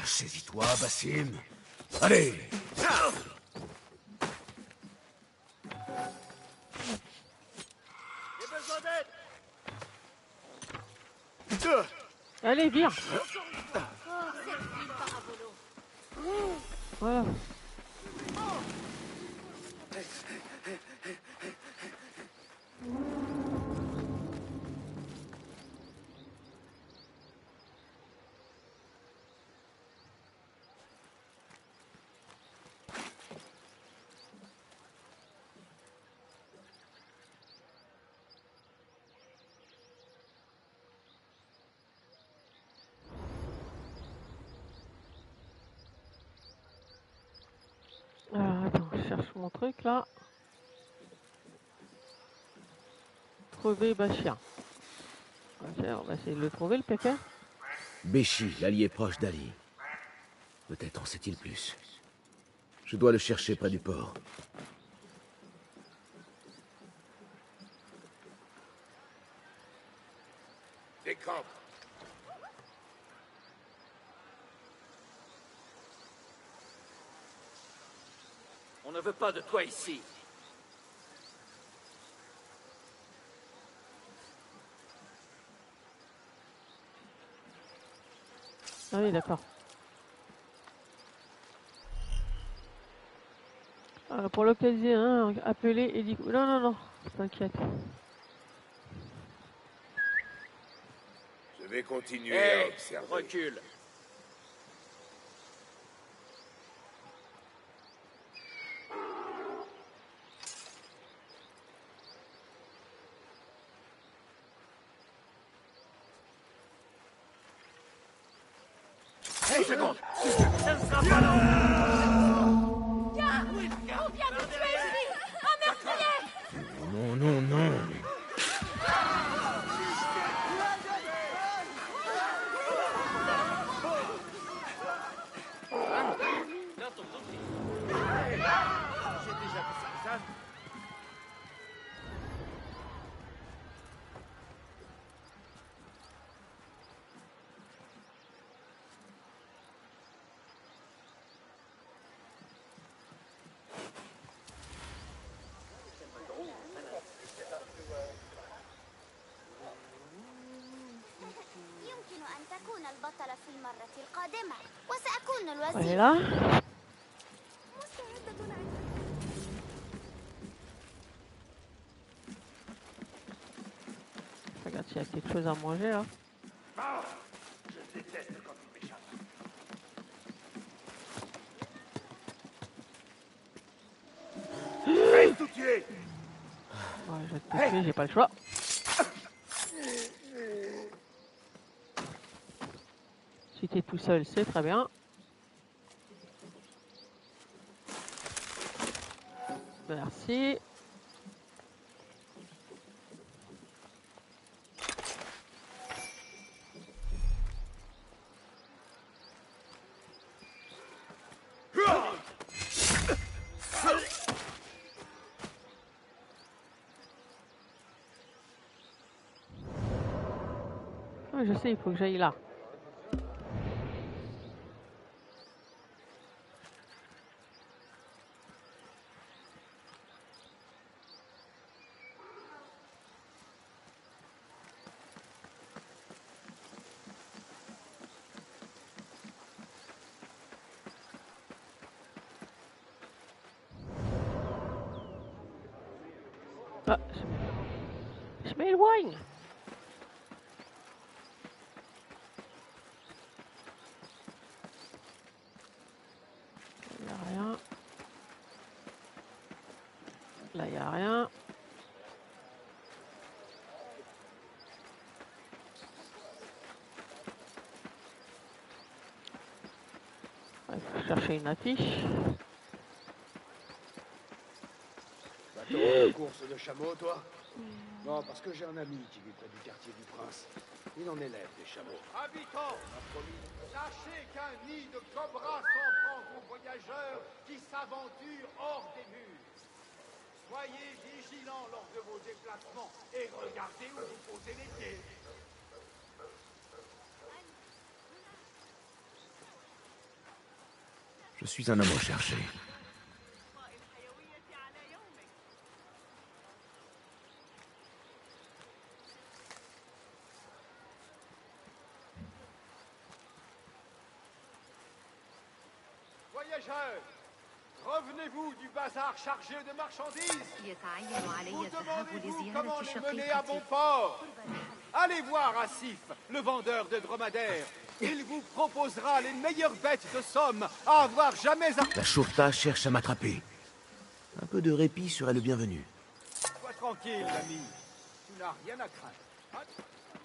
Saisis-toi, Bassim. Allez! J'ai besoin d'aide! Allez, vire. Voilà. Alors, attends, je cherche mon truc là. Trouver Bashir. Ok, on va essayer de le trouver, le pépère. Béchi, l'allié proche d'Ali. Peut-être en sait-il plus. Je dois le chercher près du port. Décampe! On ne veut pas de toi ici. Ah oui, d'accord. Pour localiser un, appeler et dire... Non, non, non, t'inquiète. Je vais continuer à observer. Recule. Hey, seconde. Ça ne sera pas long. On vient de tuer Julie! Un meurtrier! Non, non, non. J'ai déjà vu ça. يمكن أن تكون البطل في المرة القادمة وسأكون Elle est الوزير. là. Regarde s'il y a quelque chose à manger là. Je déteste quand il m'échappe. Hey, tout tuer! Ouais, je vais te tuer, j'ai pas le choix. Si t'es tout seul, c'est très bien. Merci. Ah, je sais, il faut que j'aille là. Ah, je m'éloigne. Il n'y a rien. a rien. Il faut chercher une affiche. Bateau de course de chameaux, toi? Non, parce que j'ai un ami qui vit près du quartier du Prince. Il en élève des chameaux. Habitants, sachez qu'un nid de cobras s'en prend aux voyageurs qui s'aventurent hors des murs. Soyez vigilants lors de vos déplacements et regardez où vous posez les pieds. Je suis un homme recherché. Voyageurs, revenez-vous du bazar chargé de marchandises? Vous demandez-vous comment les mener à bon port? Allez voir Asif, le vendeur de dromadaires. Il vous proposera les meilleures bêtes de somme à avoir jamais... La Shurta cherche à m'attraper. Un peu de répit serait le bienvenu. Sois tranquille, ami. Tu n'as rien à craindre.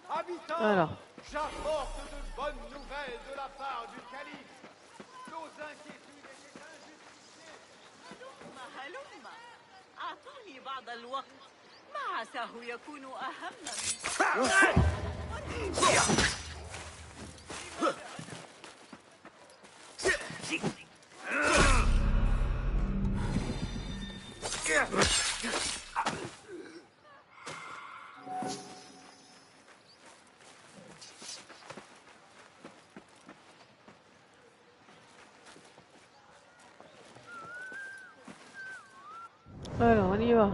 Habitants, Alors. j'apporte de bonnes nouvelles de la part du calife. Nos inquiétudes étaient injustifiées. هلم أعطوني بعض الوقت ما عساه يكون أهم Alors, on y va.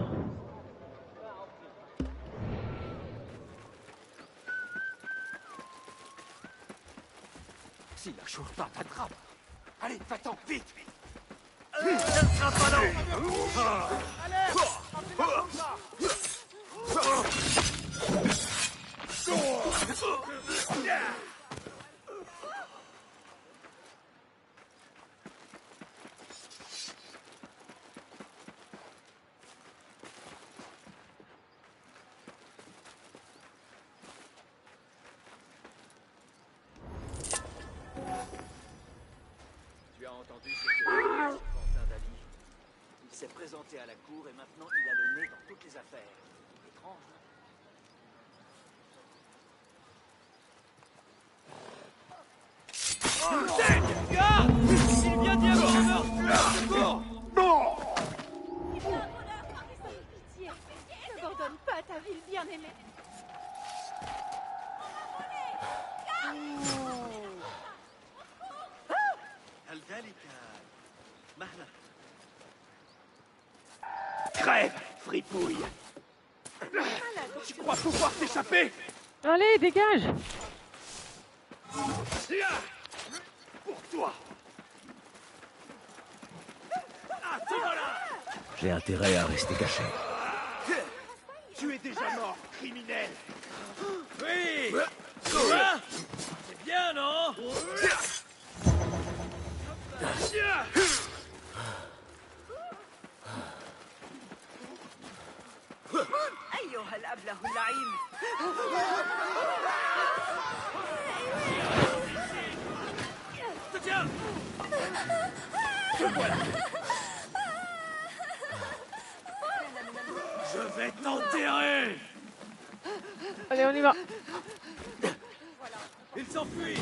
Si la Shurta t'attrape, allez, va-t'en, vite. Ça ne sera pas long. Tu as entendu ce que Quentin d'Ali. Il s'est présenté à la cour et maintenant il a le nez dans toutes les affaires. Étrange, hein? Il vient d'y avoir un meurtre. Secours. Pitié, n'abandonne pas ta ville bien-aimée. هل ذلك مهلا؟ Crève, fripouille! Tu crois pouvoir t'échapper? Allez, dégage! Pour toi! J'ai intérêt à rester caché. Tu es déjà mort, criminel! Oui. Quoi? C'est bien, non? أيها الأبله اللعين Tiens. Je vais t'enterrer. Allez, on y va. Il s'enfuit.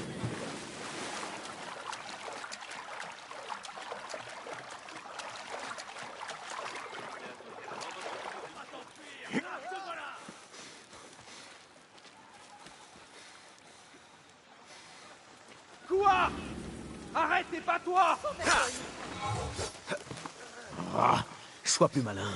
Quoi? Arrête et bats-toi! Ah, sois plus malin.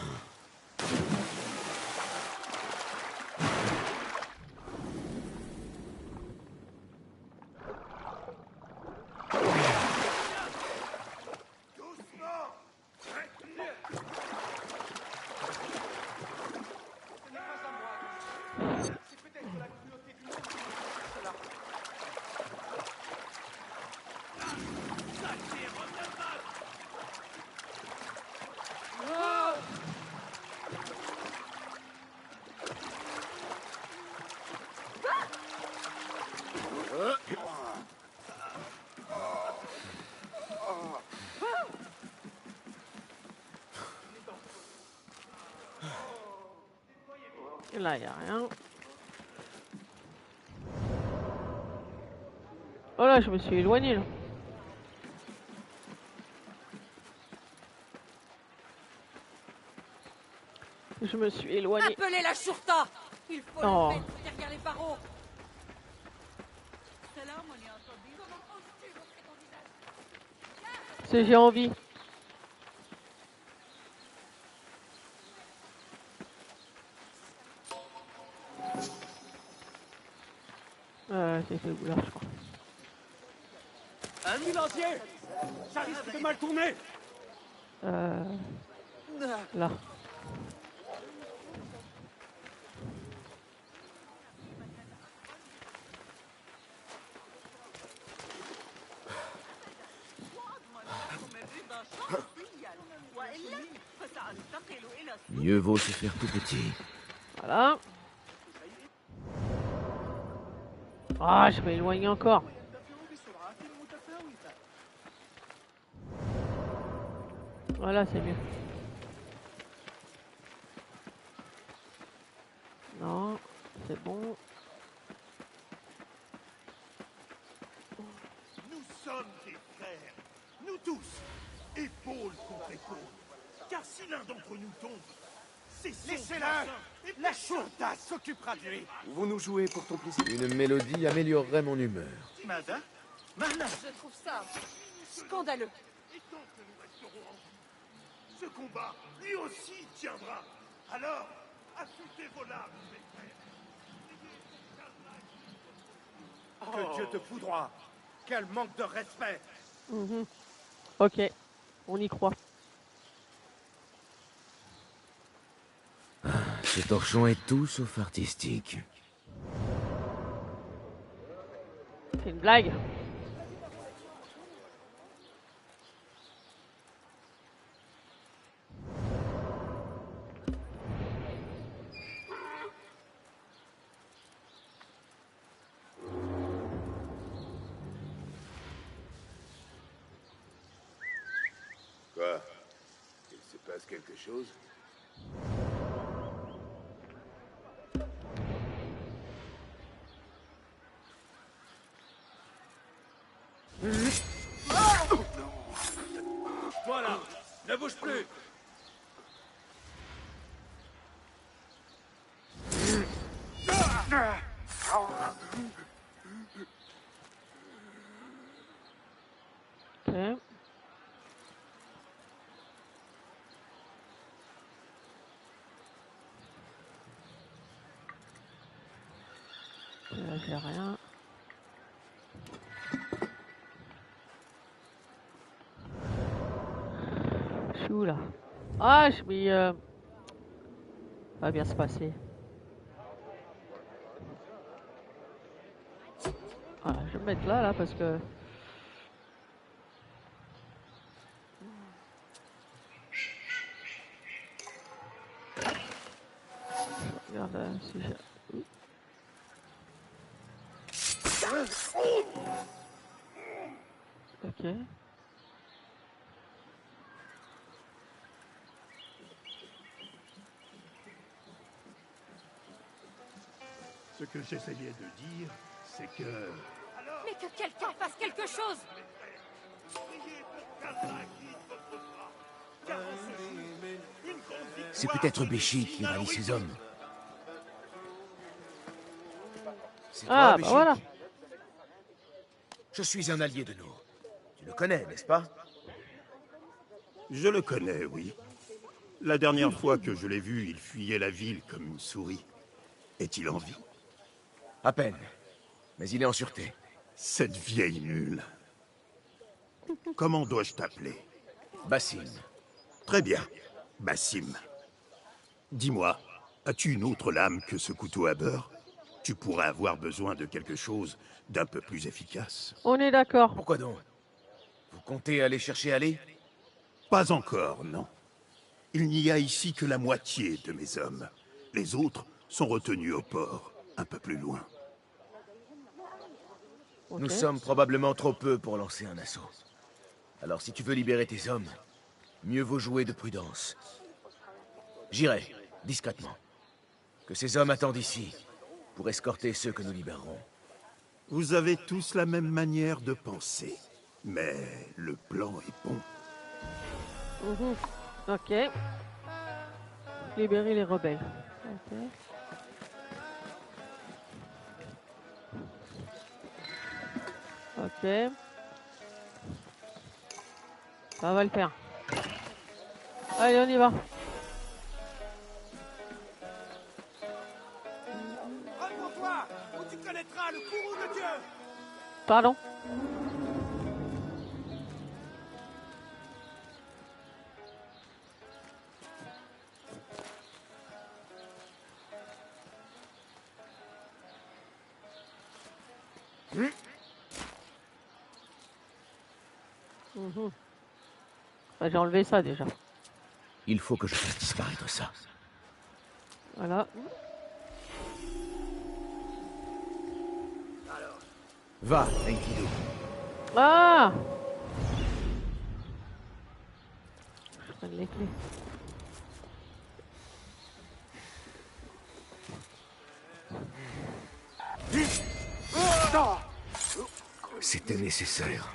Là, il n'y a rien. Oh là, je me suis éloigné là. Je me suis éloigné. Appelez la Shurta. Il faut Oh. le mettre derrière les barreaux. C'est j'ai envie. C'était où là, je crois. Un ambulancier. Ça risque de mal tourner. Là. Mieux vaut se faire tout petit. Voilà. Ah, je vais éloigner encore. Voilà, c'est mieux. Non, c'est bon. Nous sommes des frères, nous tous, épaule contre épaule. Car si l'un d'entre nous tombe, c'est son Laissez-la. voisin. La Shurta s'occupera de lui. Vous nous jouez pour ton plaisir. Une mélodie améliorerait mon humeur. Mada, Mana, Je trouve ça scandaleux. et tant que nous resterons en vie, ce combat, lui aussi, tiendra. Alors, affûtez vos lames, mes frères. Que Dieu te foudroie. Quel manque de respect. Ok, on y croit. Ce torchon est tout sauf artistique. C'est une blague. Quoi? Il se passe quelque chose? Voilà. Ne bouge plus. Ok. Là, j'ai rien. Je suis où là? Ah, je suis... Ça va bien se passer. Ah, je vais me mettre là, parce que... Je regarde si j'ai... Ok. Ce que j'essayais de dire, c'est que... Mais que quelqu'un fasse quelque chose. Priez pour qu'Allah guide votre bras. Car en ce jour, une grande victoire C'est peut-être se Béchi dessine qui à rallie ses l'horizon. hommes. C'est Ah, toi, bah Béchi? voilà. Je suis un allié de Nour. Tu le connais, n'est-ce pas? Je le connais, oui. La dernière fois que je l'ai vu, il fuyait la ville comme une souris. Est-il en vie? À peine. Mais il est en sûreté. Cette vieille nulle. Comment dois-je t'appeler? Bassim. Très bien. Bassim. Dis-moi, as-tu une autre lame que ce couteau à beurre? Tu pourrais avoir besoin de quelque chose d'un peu plus efficace. On est d'accord. Pourquoi donc? Vous comptez aller chercher Ali? Pas encore, non. Il n'y a ici que la moitié de mes hommes. Les autres sont retenus au port, un peu plus loin. Ok. Nous sommes probablement trop peu pour lancer un assaut. Alors si tu veux libérer tes hommes, mieux vaut jouer de prudence. J'irai, discrètement. Que ces hommes attendent ici, pour escorter ceux que nous libérerons. Vous avez tous la même manière de penser. Mais le plan est bon. Ok. Libérer les rebelles. Ok. Ok. Ça va le faire. Allez, on y va. Réponds-toi, ou tu connaîtras le courroux de Dieu. Pardon. Bah, j'ai enlevé ça déjà. Il faut que je fasse disparaître ça. Voilà. Va, Enkidu. Ah! Je prends les clés. C'était nécessaire.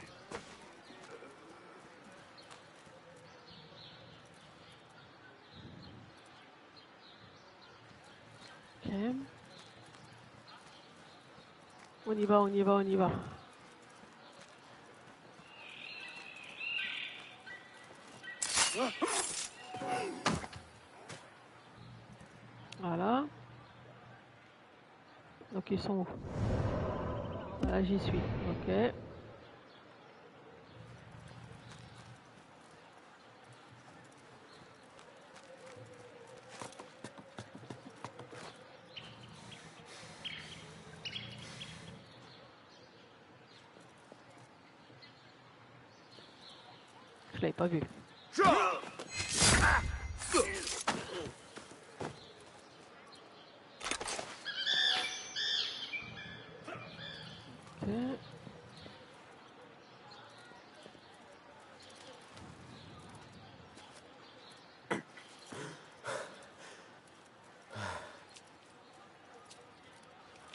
Ok. On y va, on y va, on y va. Voilà. Donc ils sont où? Voilà, j'y suis. Ok. Je l'avais pas vu. Ok.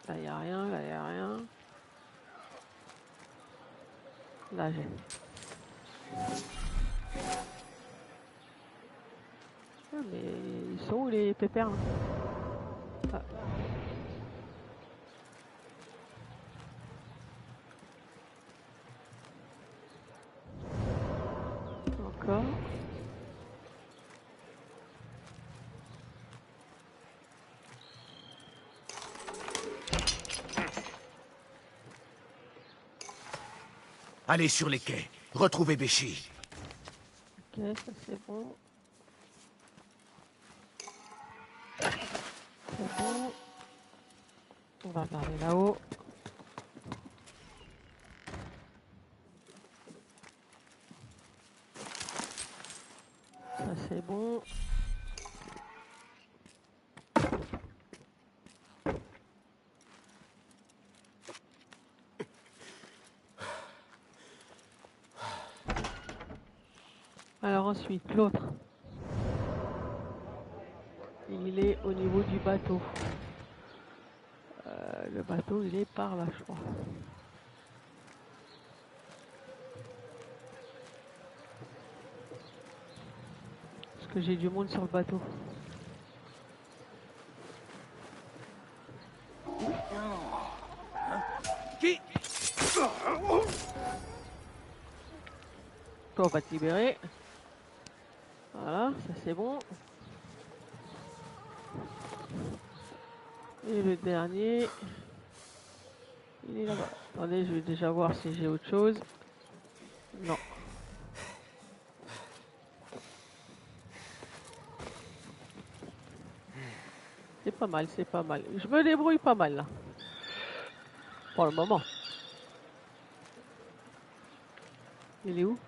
Là, il n'y a rien, là, il n'y a rien. Là, j'ai. Ah, mais ils sont où les pépères là? Ah. Encore. Allez sur les quais. Retrouvez Béchi. Ok, ça c'est bon. C'est bon. On va regarder là-haut. Ça c'est bon. Alors ensuite, l'autre. Il est au niveau du bateau. Le bateau, il est par là, je crois. Parce que j'ai du monde sur le bateau. Qui? Toi, on va te libérer. Voilà, ça c'est bon. Et le dernier, il est là-bas. Attendez, je vais déjà voir si j'ai autre chose. Non. C'est pas mal, c'est pas mal. Je me débrouille pas mal là. Pour le moment. Il est où?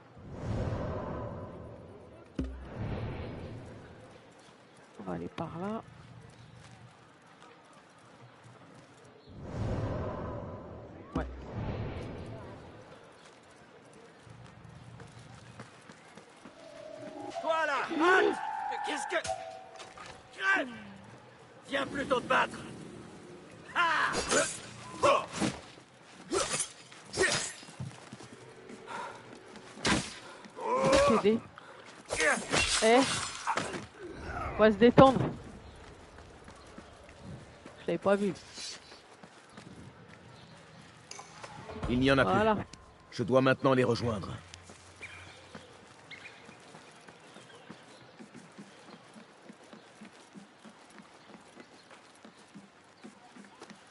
On va aller par là. Ouais. Toi là, halte! Qu'est-ce que... Crève! Viens plutôt te battre. T'aider. Eh, on va se détendre. Je l'avais pas vu. Il n'y en a Voilà. plus. Je dois maintenant les rejoindre.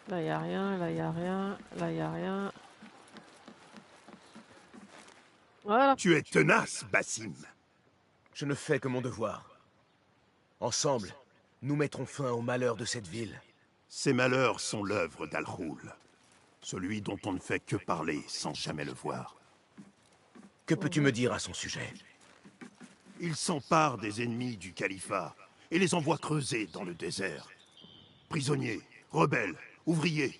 Là, y a rien, là, y a rien, là, y a rien. Voilà. Tu es tenace, Bassim. Je ne fais que mon devoir. Ensemble, nous mettrons fin au malheur de cette ville. Ces malheurs sont l'œuvre d'Al-Roul, celui dont on ne fait que parler sans jamais le voir. Que peux-tu me dire à son sujet? Il s'empare des ennemis du califat et les envoie creuser dans le désert. Prisonniers, rebelles, ouvriers,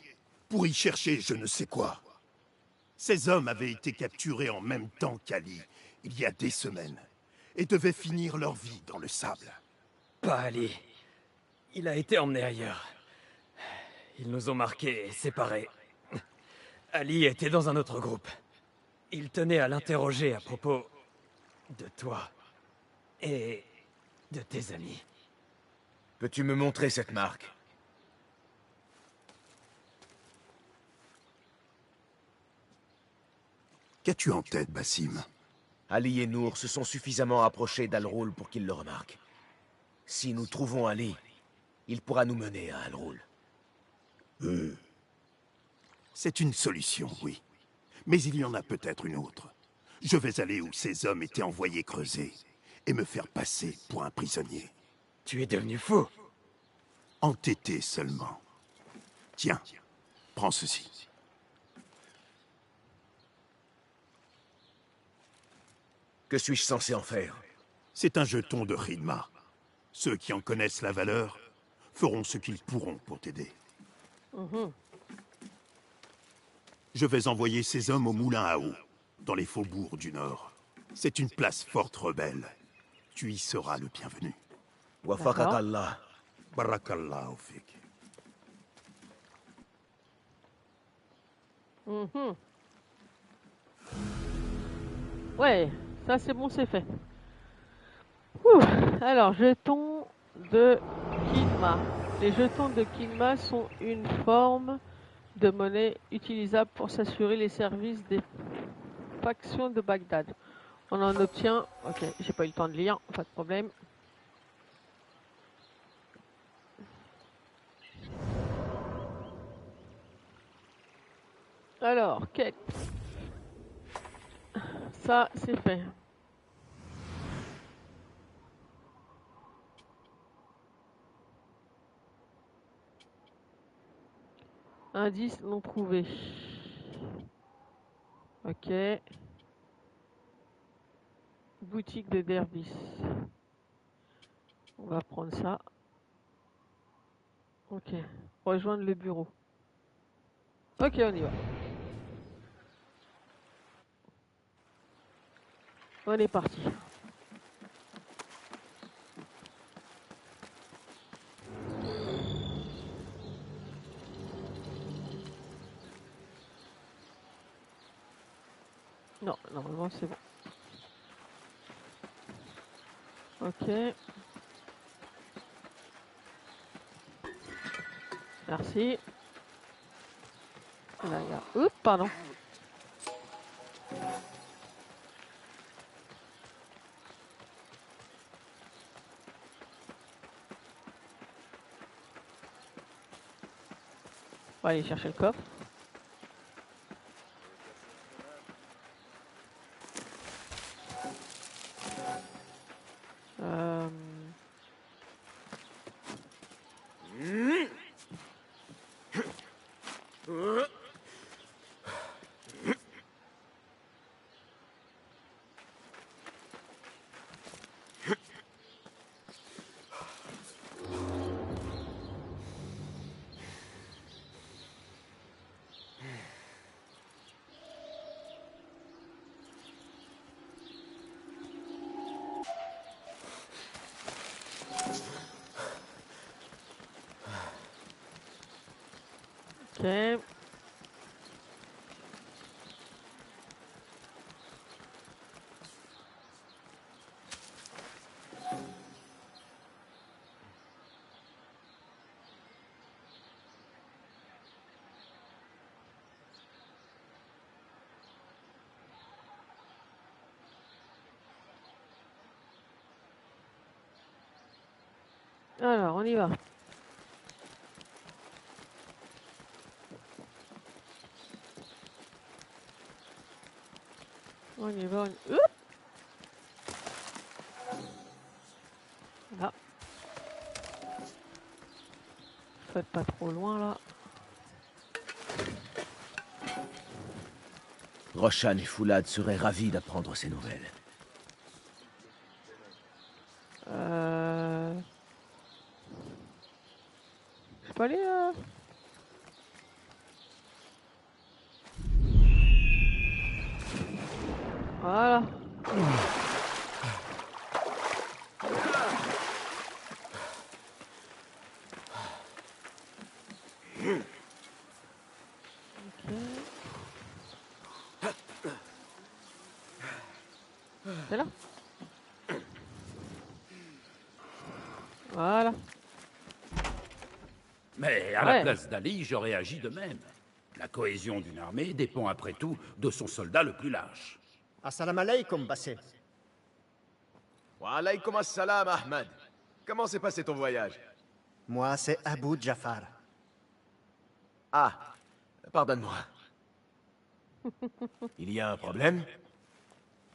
pour y chercher je ne sais quoi. Ces hommes avaient été capturés en même temps qu'Ali, il y a des semaines, et devaient finir leur vie dans le sable. Pas Ali. Il a été emmené ailleurs. Ils nous ont marqués et séparés. Ali était dans un autre groupe. Il tenait à l'interroger à propos de toi et de tes amis. Peux-tu me montrer cette marque? Qu'as-tu en tête, Bassim? Ali et Nour se sont suffisamment approchés d'Al-Roul pour qu'ils le remarquent. Si nous trouvons Ali, il pourra nous mener à Al-Roul. C'est une solution, oui. Mais il y en a peut-être une autre. Je vais aller où ces hommes étaient envoyés creuser et me faire passer pour un prisonnier. Tu es devenu fou. Entêté seulement. Tiens, prends ceci. Que suis-je censé en faire? C'est un jeton de Khidma. Ceux qui en connaissent la valeur feront ce qu'ils pourront pour t'aider. Je vais envoyer ces hommes au moulin à eau, dans les faubourgs du Nord. C'est une place forte rebelle. Tu y seras le bienvenu. Wafaqak Allah. Barakallahu fik. Ouais, ça c'est bon, c'est fait. Ouh. Alors, jetons de Kinma. Les jetons de Kinma sont une forme de monnaie utilisable pour s'assurer les services des factions de Bagdad. On en obtient... Ok, j'ai pas eu le temps de lire, pas de problème. Alors, quête. Ça, c'est fait. Indice non trouvé. Ok. Boutique de Derbis. On va prendre ça. Ok. Rejoindre le bureau. Ok, on y va. On est parti. Non, normalement c'est bon. Ok. Merci. Là, il y a... Oups, pardon. On va aller chercher le coffre. Ok. Alors, on y va. On y va. Oups. Là. Faites pas trop loin là. Roshan et Foulad seraient ravis d'apprendre ces nouvelles. Je peux aller Voilà. C'est là. Voilà. Mais à la place d'Ali, j'aurais agi de même. La cohésion d'une armée dépend après tout de son soldat le plus lâche. Assalamu alaikum, Basim. Wa alaykoum assalam, Ahmad. Comment s'est passé ton voyage? Moi, c'est Abu Jafar. Ah, pardonne-moi. Il y a un problème?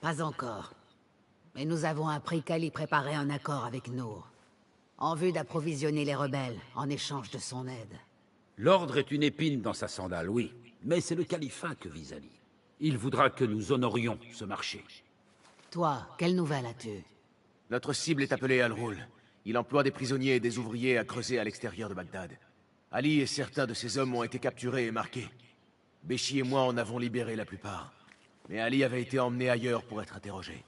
Pas encore. Mais nous avons appris qu'Ali préparait un accord avec Nour, en vue d'approvisionner les rebelles en échange de son aide. L'ordre est une épine dans sa sandale, oui. Mais c'est le califat que vise Ali. Il voudra que nous honorions ce marché. Toi, quelle nouvelle as-tu? Notre cible est appelée Al-Roul. Il emploie des prisonniers et des ouvriers à creuser à l'extérieur de Bagdad. Ali et certains de ses hommes ont été capturés et marqués. Béchi et moi en avons libéré la plupart. Mais Ali avait été emmené ailleurs pour être interrogé.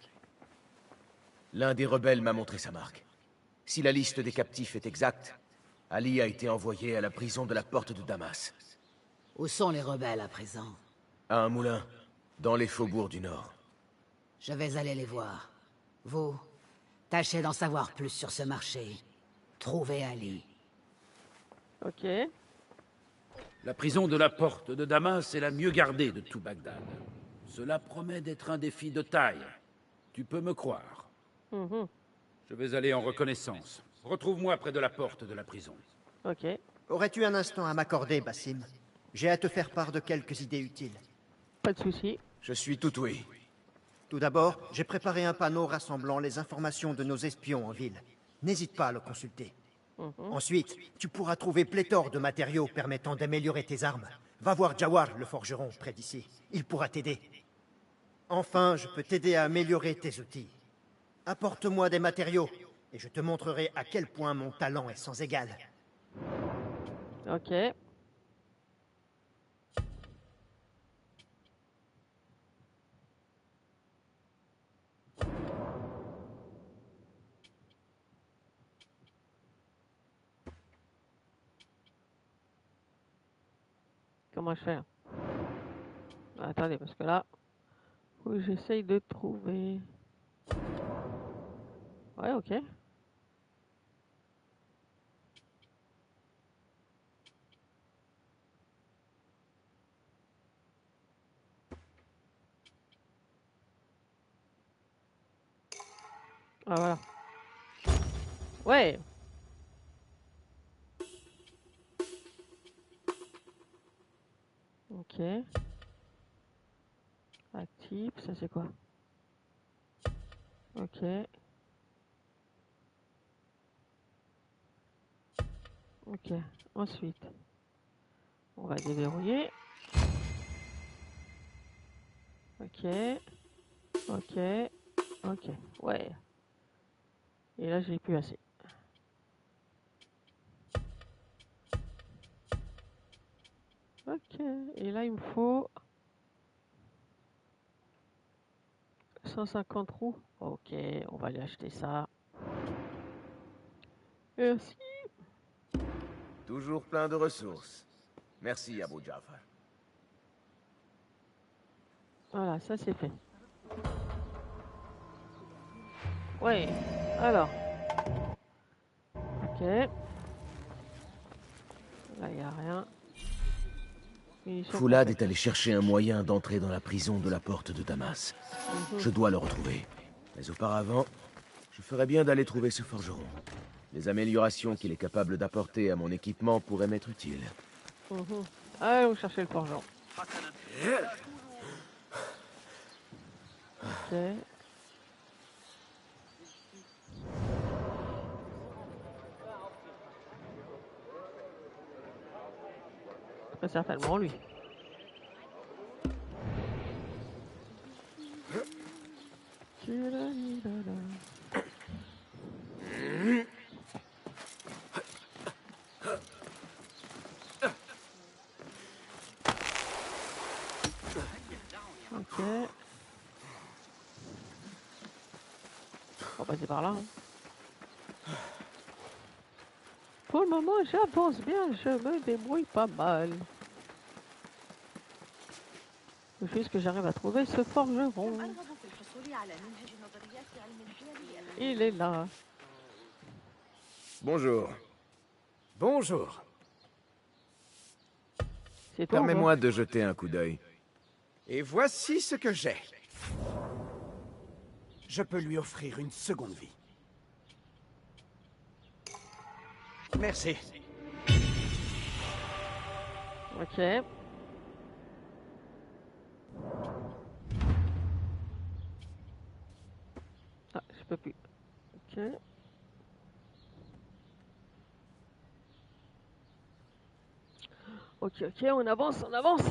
L'un des rebelles m'a montré sa marque. Si la liste des captifs est exacte, Ali a été envoyé à la prison de la porte de Damas. Où sont les rebelles à présent? À un moulin, dans les faubourgs du Nord. Je vais aller les voir. Vous, tâchez d'en savoir plus sur ce marché. Trouvez Ali. Ok. La prison de la porte de Damas est la mieux gardée de tout Bagdad. Cela promet d'être un défi de taille. Tu peux me croire. Je vais aller en reconnaissance. Retrouve-moi près de la porte de la prison. Ok. Aurais-tu un instant à m'accorder, Basim? J'ai à te faire part de quelques idées utiles. Pas de souci. Je suis tout oui. Tout d'abord, j'ai préparé un panneau rassemblant les informations de nos espions en ville. N'hésite pas à le consulter. Ensuite, tu pourras trouver pléthore de matériaux permettant d'améliorer tes armes. Va voir Jawar, le forgeron, près d'ici. Il pourra t'aider. Enfin, je peux t'aider à améliorer tes outils. Apporte-moi des matériaux, et je te montrerai à quel point mon talent est sans égal. Ok. Comment je fais là? Attendez, parce que là, faut que j'essaye de trouver... Ouais, ok. Ah, voilà. Ouais. Ok. Actif, ça c'est quoi? Ok. Ok. Ensuite, on va déverrouiller. Ok. Ok. Ok. Ouais. Et là, j'ai plus assez. Ok. Et là, il me faut 150 roues. Ok, on va aller acheter ça. Merci. Toujours plein de ressources. Merci, Abu Ja'far. Voilà, ça c'est fait. Ouais, alors. Ok. Là, il n'y a rien. Foulad est allé chercher un moyen d'entrer dans la prison de la porte de Damas. Je dois le retrouver. Mais auparavant, je ferais bien d'aller trouver ce forgeron. Les améliorations qu'il est capable d'apporter à mon équipement pourraient m'être utiles. Allons chercher le forgeron. Ok. Très certainement lui. Ok. On va passer par là. Hein. Pour le moment, j'avance bien, je me débrouille pas mal. Il faut juste que j'arrive à trouver ce forgeron. Il est là. Bonjour. Bonjour. C'est toi. Permets-moi de jeter un coup d'œil. Et voici ce que j'ai. Je peux lui offrir une seconde vie. Merci. Ok. Ah, je peux plus. Ok. Ok, ok, on avance, on avance.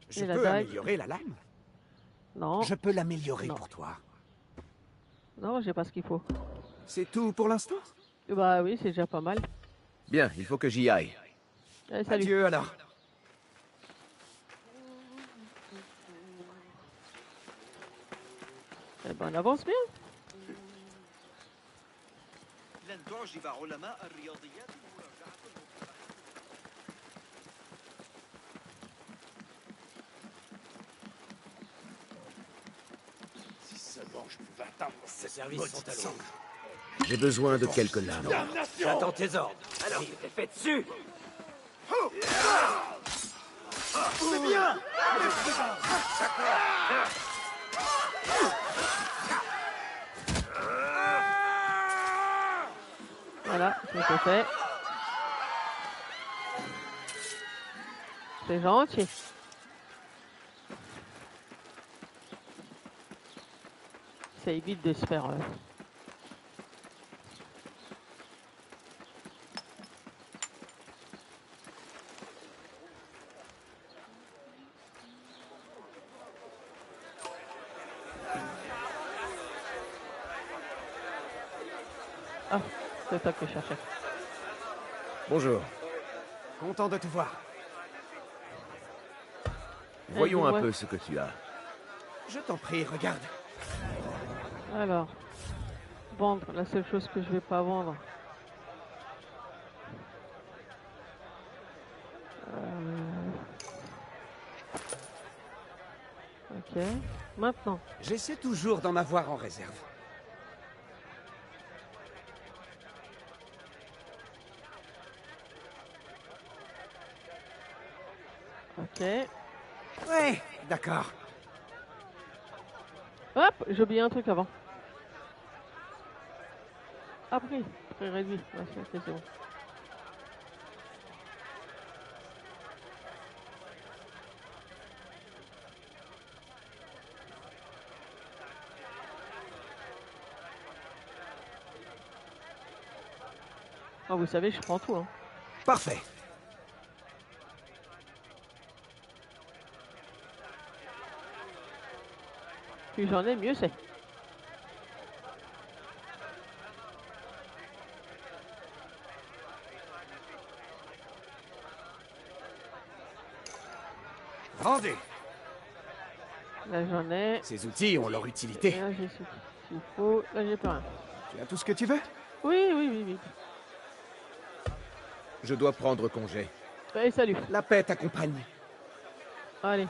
Je peux améliorer la lame? Non. Je peux l'améliorer pour toi. Non, j'ai pas ce qu'il faut. C'est tout pour l'instant? Bah oui, c'est déjà pas mal. Bien, il faut que j'y aille. Allez, salut. Adieu alors. Eh ben, on avance bien. Si seulement je pouvais atteindre Ces services sont à l'eau. J'ai besoin de quelques lames. J'attends tes ordres. Alors, il t'est fait dessus. C'est bien. Voilà, c'est fait. C'est gentil. Ça évite de se faire... Ah, c'est toi que je cherchais. Bonjour. Content de te voir. Voyons un peu ce que tu as. Je t'en prie, regarde. Alors, vendre, la seule chose que je vais pas vendre. Ok, maintenant. J'essaie toujours d'en avoir en réserve. Ok. Ouais, d'accord. Hop, j'ai oublié un truc avant. Après, prix réduit. Ouais, c'est bon. Ah, vous savez, je prends tout. Hein. Parfait. Plus j'en ai, mieux c'est. Vendez. Là j'en ai. Ces outils ont leur utilité. Là j'ai ce qu'il faut. Là j'ai plus rien. Tu as tout ce que tu veux? Oui, oui, oui, oui. Je dois prendre congé. Allez, salut. La paix t'accompagne. Allez.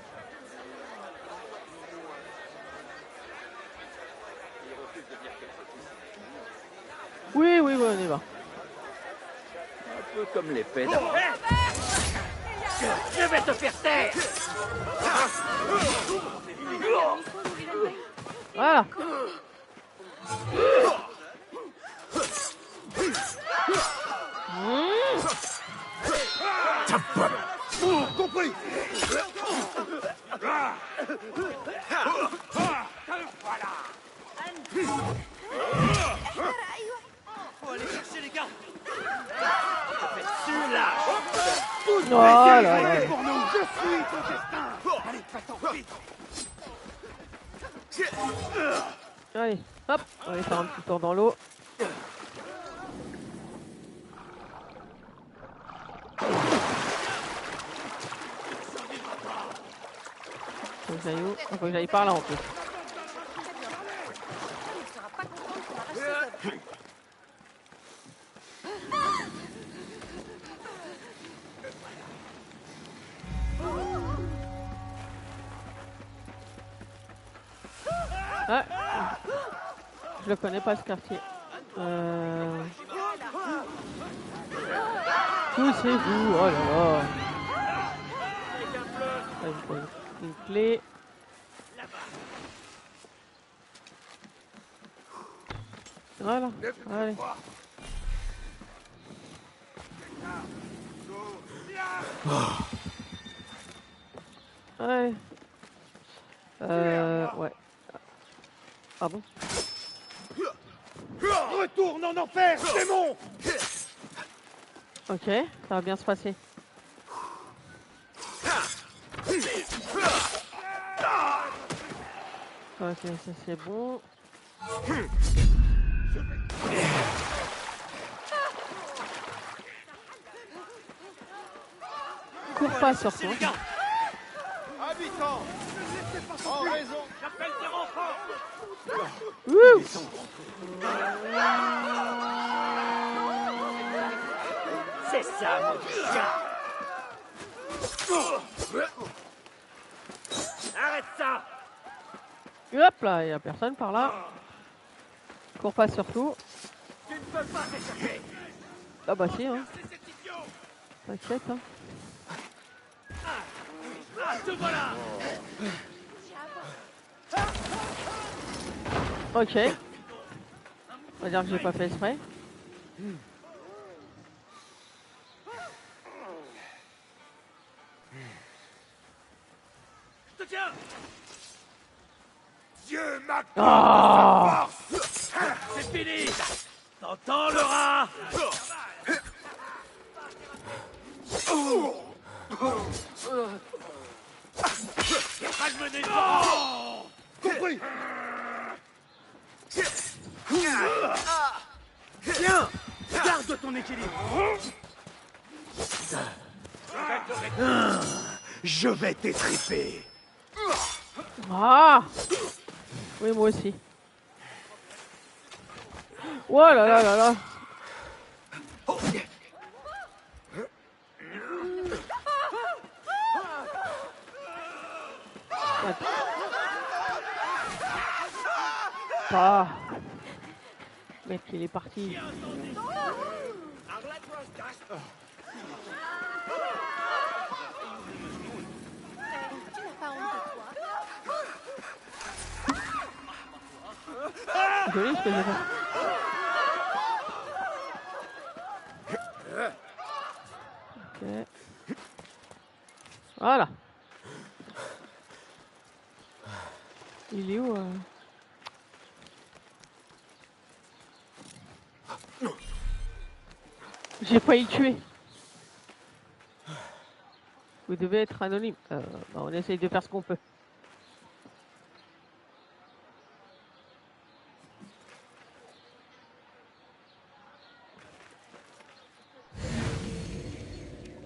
Oui, oui, oui, on y va. Un peu comme l'épée d'un... Je vais te faire taire. Voilà. Compris. Faut aller chercher les gars. Celui-là. Oh là là. Pour nous, je suis ton destin. Allez, va-t'en vite. Allez, hop, on va aller faire un petit tour dans l'eau. Faut que j'aille par là en plus. Ah, je le connais pas ce quartier. Poussez-vous, oh là là. Une clé. Voilà, allez. Allez. Ouais. Ah bon? Retourne en enfer, démon. Ok, ça va bien se passer. Ok, ça c'est bon. Cours pas sur toi. Habitants, en raison... J'appelle des renforts. Wouh! C'est ça, mon chien. Arrête ça. Hop là, il y a personne par là. Cours pas surtout. Tu ne peux pas t'échapper. Ah bah si, hein. T'inquiète, hein. Ah, te voilà. Ok. On va dire que j'ai pas fait exprès. Je te tiens. Dieu m'accorde Ah. sa force. C'est fini. T'entends le rat? Calme-les. Compris. Tiens, garde ton équilibre. Je vais t'étriper. Ah! Oui, moi aussi. Oh là là là là! Ah! Mec, il est parti. Tu n'as pas honte de toi? Joli ce que j'ai fait. Ok. Voilà. Il est où J'ai failli le tuer. Vous devez être anonyme. Bah, on essaye de faire ce qu'on peut.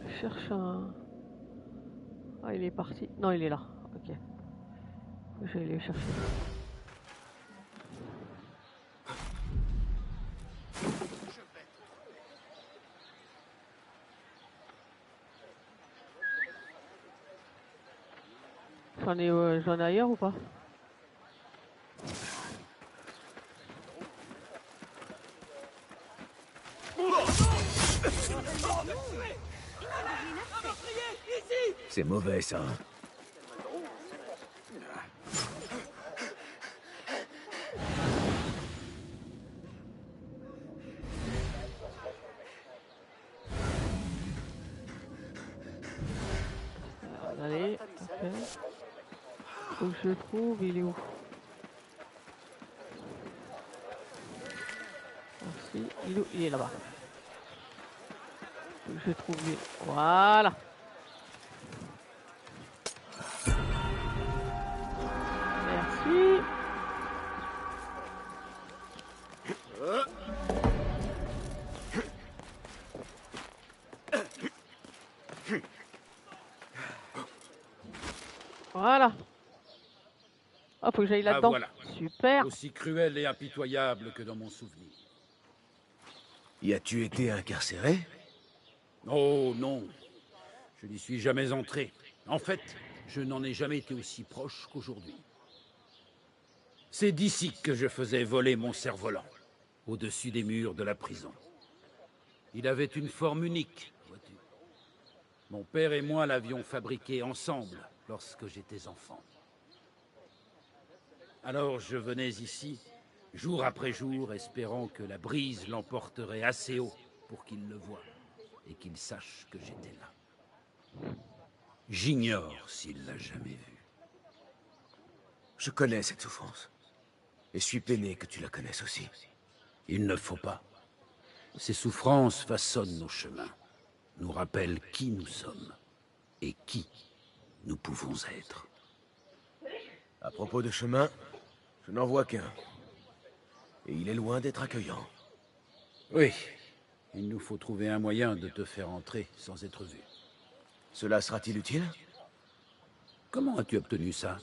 Je cherche un... Ah, il est parti. Non, il est là. Ok. Je vais aller le chercher. J'en ai ailleurs ou pas? C'est mauvais, ça. Allez, ok. Faut que je le trouve, il est où? Merci, il est où? Il est là-bas. Faut que je le trouve lui. Voilà. Merci. Voilà. Ah, faut que j'aille là-dedans. Voilà. Super. Aussi cruel et impitoyable que dans mon souvenir. Y as-tu été incarcéré? Oh non, je n'y suis jamais entré. En fait, je n'en ai jamais été aussi proche qu'aujourd'hui. C'est d'ici que je faisais voler mon cerf-volant, au-dessus des murs de la prison. Il avait une forme unique, vois-tu. Mon père et moi l'avions fabriqué ensemble lorsque j'étais enfant. Alors je venais ici, jour après jour, espérant que la brise l'emporterait assez haut pour qu'il le voie et qu'il sache que j'étais là. J'ignore s'il l'a jamais vu. Je connais cette souffrance. Et suis peiné que tu la connaisses aussi. Il ne faut pas. Ces souffrances façonnent nos chemins, nous rappellent qui nous sommes et qui nous pouvons être. À propos de chemin, je n'en vois qu'un. Et il est loin d'être accueillant. Oui, il nous faut trouver un moyen de te faire entrer sans être vu. Cela sera-t-il utile? Comment as-tu obtenu ça?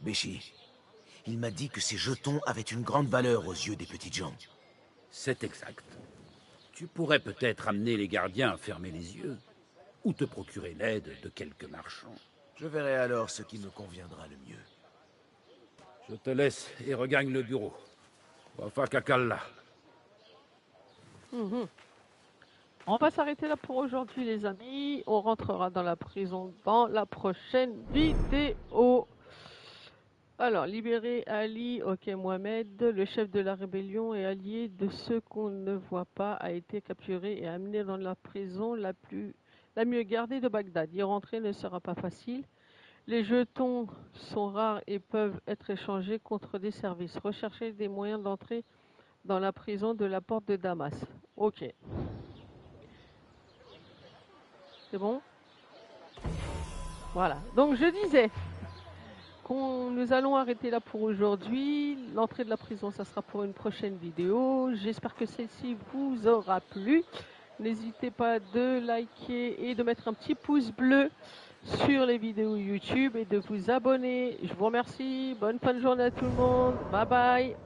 Béchi, il m'a dit que ces jetons avaient une grande valeur aux yeux des petites gens. C'est exact. Tu pourrais peut-être amener les gardiens à fermer les yeux, ou te procurer l'aide de quelques marchands. Je verrai alors ce qui me conviendra le mieux. Je te laisse et regagne le bureau. Wafa Kakalla. On va s'arrêter là pour aujourd'hui, les amis. On rentrera dans la prison dans la prochaine vidéo. Alors, libérer Ali, ok, Mohamed, le chef de la rébellion et allié de ceux qu'on ne voit pas, a été capturé et amené dans la prison la mieux gardée de Bagdad. Y rentrer ne sera pas facile. Les jetons sont rares et peuvent être échangés contre des services. Recherchez des moyens d'entrer dans la prison de la porte de Damas. Ok. C'est bon? Voilà. Donc je disais nous allons arrêter là pour aujourd'hui. L'entrée de la prison, ça sera pour une prochaine vidéo. J'espère que celle-ci vous aura plu. N'hésitez pas de liker et de mettre un petit pouce bleu sur les vidéos YouTube et de vous abonner. Je vous remercie. Bonne fin de journée à tout le monde. Bye bye.